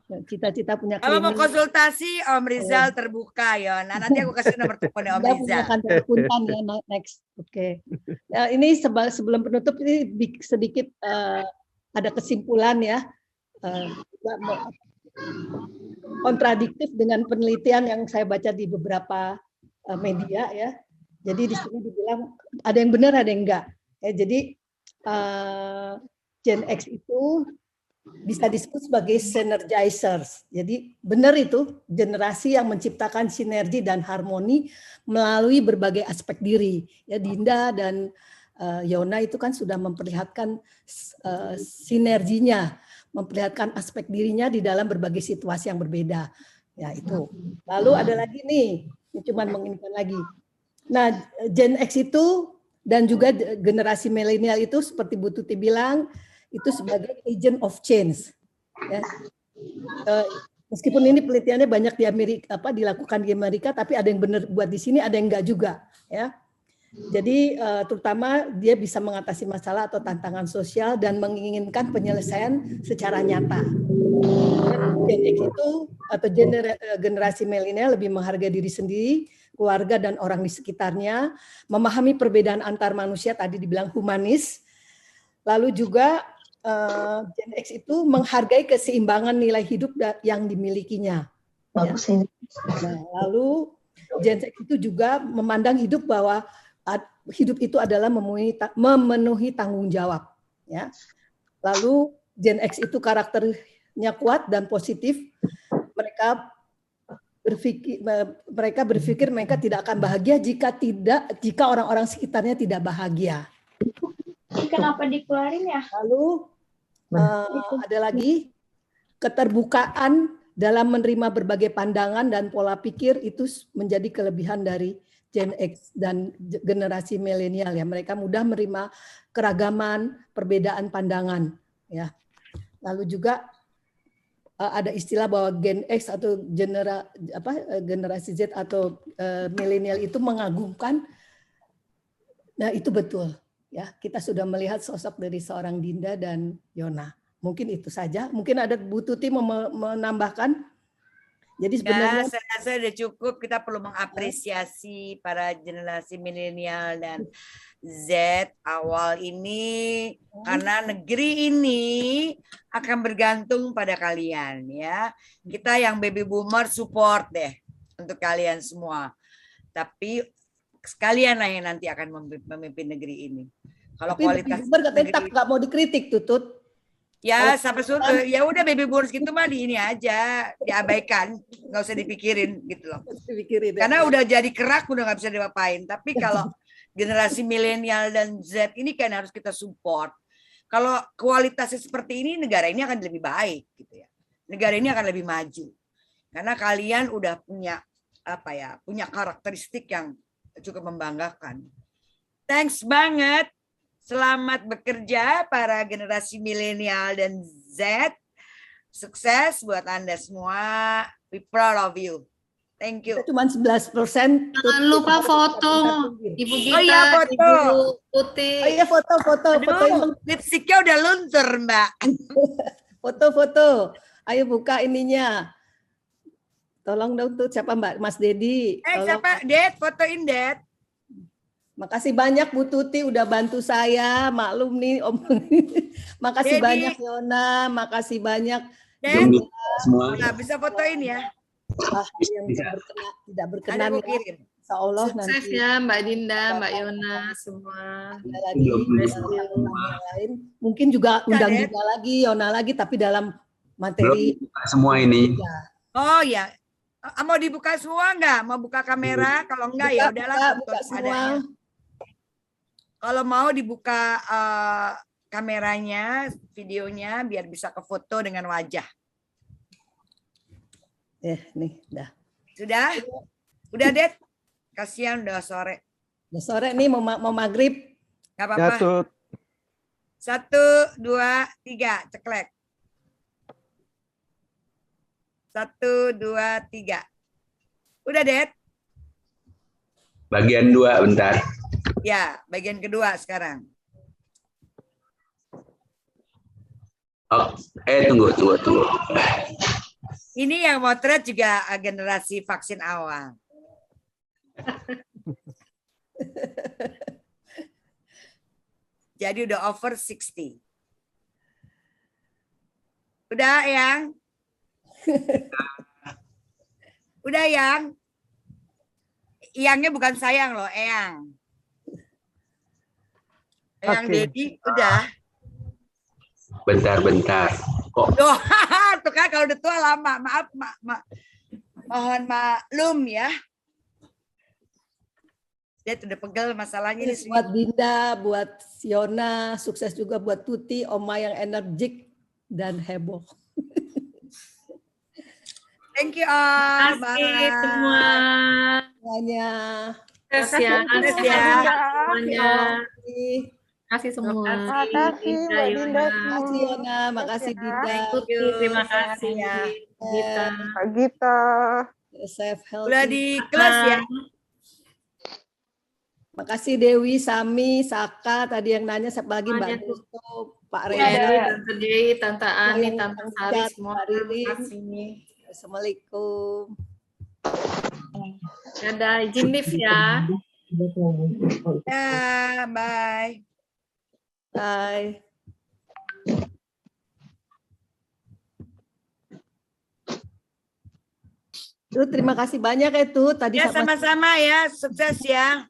Cita-cita punya kalau mau konsultasi Om Rizal terbuka ya. Nah, nanti aku kasih nomor teleponnya Om Rizal. Ya, next. Oke. Nah, ini sebelum penutup ini sedikit ada kesimpulan ya. Kontradiktif dengan penelitian yang saya baca di beberapa media ya. Jadi di sini dibilang ada yang benar, ada yang enggak. Jadi Gen X itu bisa disebut sebagai synergizers. Jadi benar itu generasi yang menciptakan sinergi dan harmoni melalui berbagai aspek diri. Ya, Dinda dan Yona itu kan sudah memperlihatkan sinerginya, memperlihatkan aspek dirinya di dalam berbagai situasi yang berbeda. Ya itu. Lalu ada lagi nih, cuma mengingatkan lagi. Nah, Gen X itu dan juga generasi milenial itu seperti Bu Tuti bilang, itu sebagai agent of change. Ya. Meskipun ini penelitiannya banyak di Amerika, dilakukan di Amerika, tapi ada yang benar buat di sini, ada yang enggak juga. Ya. Jadi terutama dia bisa mengatasi masalah atau tantangan sosial dan menginginkan penyelesaian secara nyata. Gen X itu atau generasi milenial lebih menghargai diri sendiri, keluarga dan orang di sekitarnya, memahami perbedaan antar manusia, tadi dibilang humanis, lalu juga Gen X itu menghargai keseimbangan nilai hidup yang dimilikinya. Ya. Nah, lalu Gen X itu juga memandang hidup bahwa hidup itu adalah memenuhi tanggung jawab. Ya. Lalu Gen X itu karakternya kuat dan positif. Mereka berpikir mereka tidak akan bahagia jika orang-orang sekitarnya tidak bahagia. Kenapa dikeluarin ya? Lalu ada lagi keterbukaan dalam menerima berbagai pandangan dan pola pikir itu menjadi kelebihan dari Gen X dan generasi milenial ya. Mereka mudah menerima keragaman, perbedaan pandangan ya. Lalu juga ada istilah bahwa Gen X atau generasi Z atau milenial itu mengagumkan. Nah, itu betul ya. Kita sudah melihat sosok dari seorang Dinda dan Yona. Mungkin itu saja. Mungkin ada Bu Tuti menambahkan. Jadi sebenarnya saya rasa sudah cukup. Kita perlu mengapresiasi para generasi milenial dan Z awal ini, karena negeri ini akan bergantung pada kalian ya. Kita yang baby boomer support deh untuk kalian semua. Tapi sekalian lah yang nanti akan memimpin negeri ini. Kalau kualitas katanya nggak mau dikritik, Tutut. Ya, sampai ya udah baby boomers gitu mah di ini aja, diabaikan, nggak usah dipikirin gitu loh. Karena udah jadi kerak, udah nggak bisa diapain. Tapi kalau generasi milenial dan Z ini kan harus kita support. Kalau kualitasnya seperti ini, negara ini akan lebih baik gitu ya. Negara ini akan lebih maju. Karena kalian udah punya punya karakteristik yang cukup membanggakan. Thanks banget. Selamat bekerja para generasi milenial dan Z. Sukses buat Anda semua. We proud of you. Thank you. Cuma 11%. Jangan lupa foto Ibu Gita, oh iya, foto. Ibu Putih. Oh iya, foto. Lipstiknya udah luntur, Mbak. Foto. Ayo buka ininya. Tolong dong tuh, siapa Mbak? Mas Dedi. Siapa? Ded, fotoin Ded. Makasih banyak Bu Tuti udah bantu saya, maklum nih Om. Makasih banyak Yona, makasih banyak semua. Nah, bisa fotoin ya. Yang tidak berkenan ya. Insya Allah sukses nanti. Ya Mbak Dinda, Mbak Yona semua. Lagi lain. Mungkin juga undang Dinda lagi, Yona lagi, tapi dalam materi semua ini. Oh ya, mau dibuka semua nggak? Mau buka kamera? Kalau enggak ya udahlah. Buka semua. Kalau mau dibuka kameranya, videonya, biar bisa ke foto dengan wajah. Nih, udah. Sudah? Udah, Det? Kasihan udah sore. Udah sore nih, mau maghrib. Gak apa-apa. Ya, 1, 2, 3, ceklek. 1, 2, 3. Udah, Det? Bagian 2, bentar. Ya, bagian kedua sekarang. Oh, tunggu. Ini yang motret juga generasi vaksin awal. Jadi udah over 60. Udah, Yang? Udah, Yang? Eyangnya bukan sayang loh, Eyang. Eyang Dedi, udah. Bentar. Kok? Tuh kan kalau udah tua lama. Maaf, mohon maklum ya. Dia udah pegel masalahnya. Buat Dinda, buat Yona, sukses juga buat Tuti, Oma yang energik dan heboh. Thank you all. Terima kasih semua. Semuanya. Sukses ya. Semuanya. Terima kasih semua. Terima kasih Mbak Dinda. Terima kasih Yona, makasih Dinda. Terima kasih Gita. Kak Gita. Safe health. Udah di close ya. Makasih Dewi, Sami, Saka tadi yang nanya, siapa lagi Mbak Gusto, Pak Reni, Tante Dewi, Tante Ani, Tante Sari, semua. Terima kasih. Assalamualaikum. Dadah, izin lift ya. Ya, bye. Bye. Terima kasih banyak itu tadi. Ya sama-sama ya, sukses ya.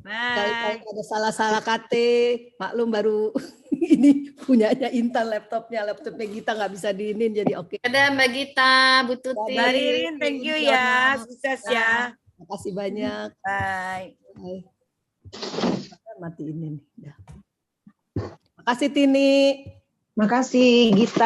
Bye. Kalau ada salah-salah kate, maklum baru ini punyanya Intan laptopnya Gita nggak bisa diinin jadi oke. Ada Mbak Gita, Bu Tuti. Mbak Ririn, thank you ya, sukses ya. Terima kasih banyak. Bye. Bye. Matiin ini. Terima kasih Tini. Makasih Gita.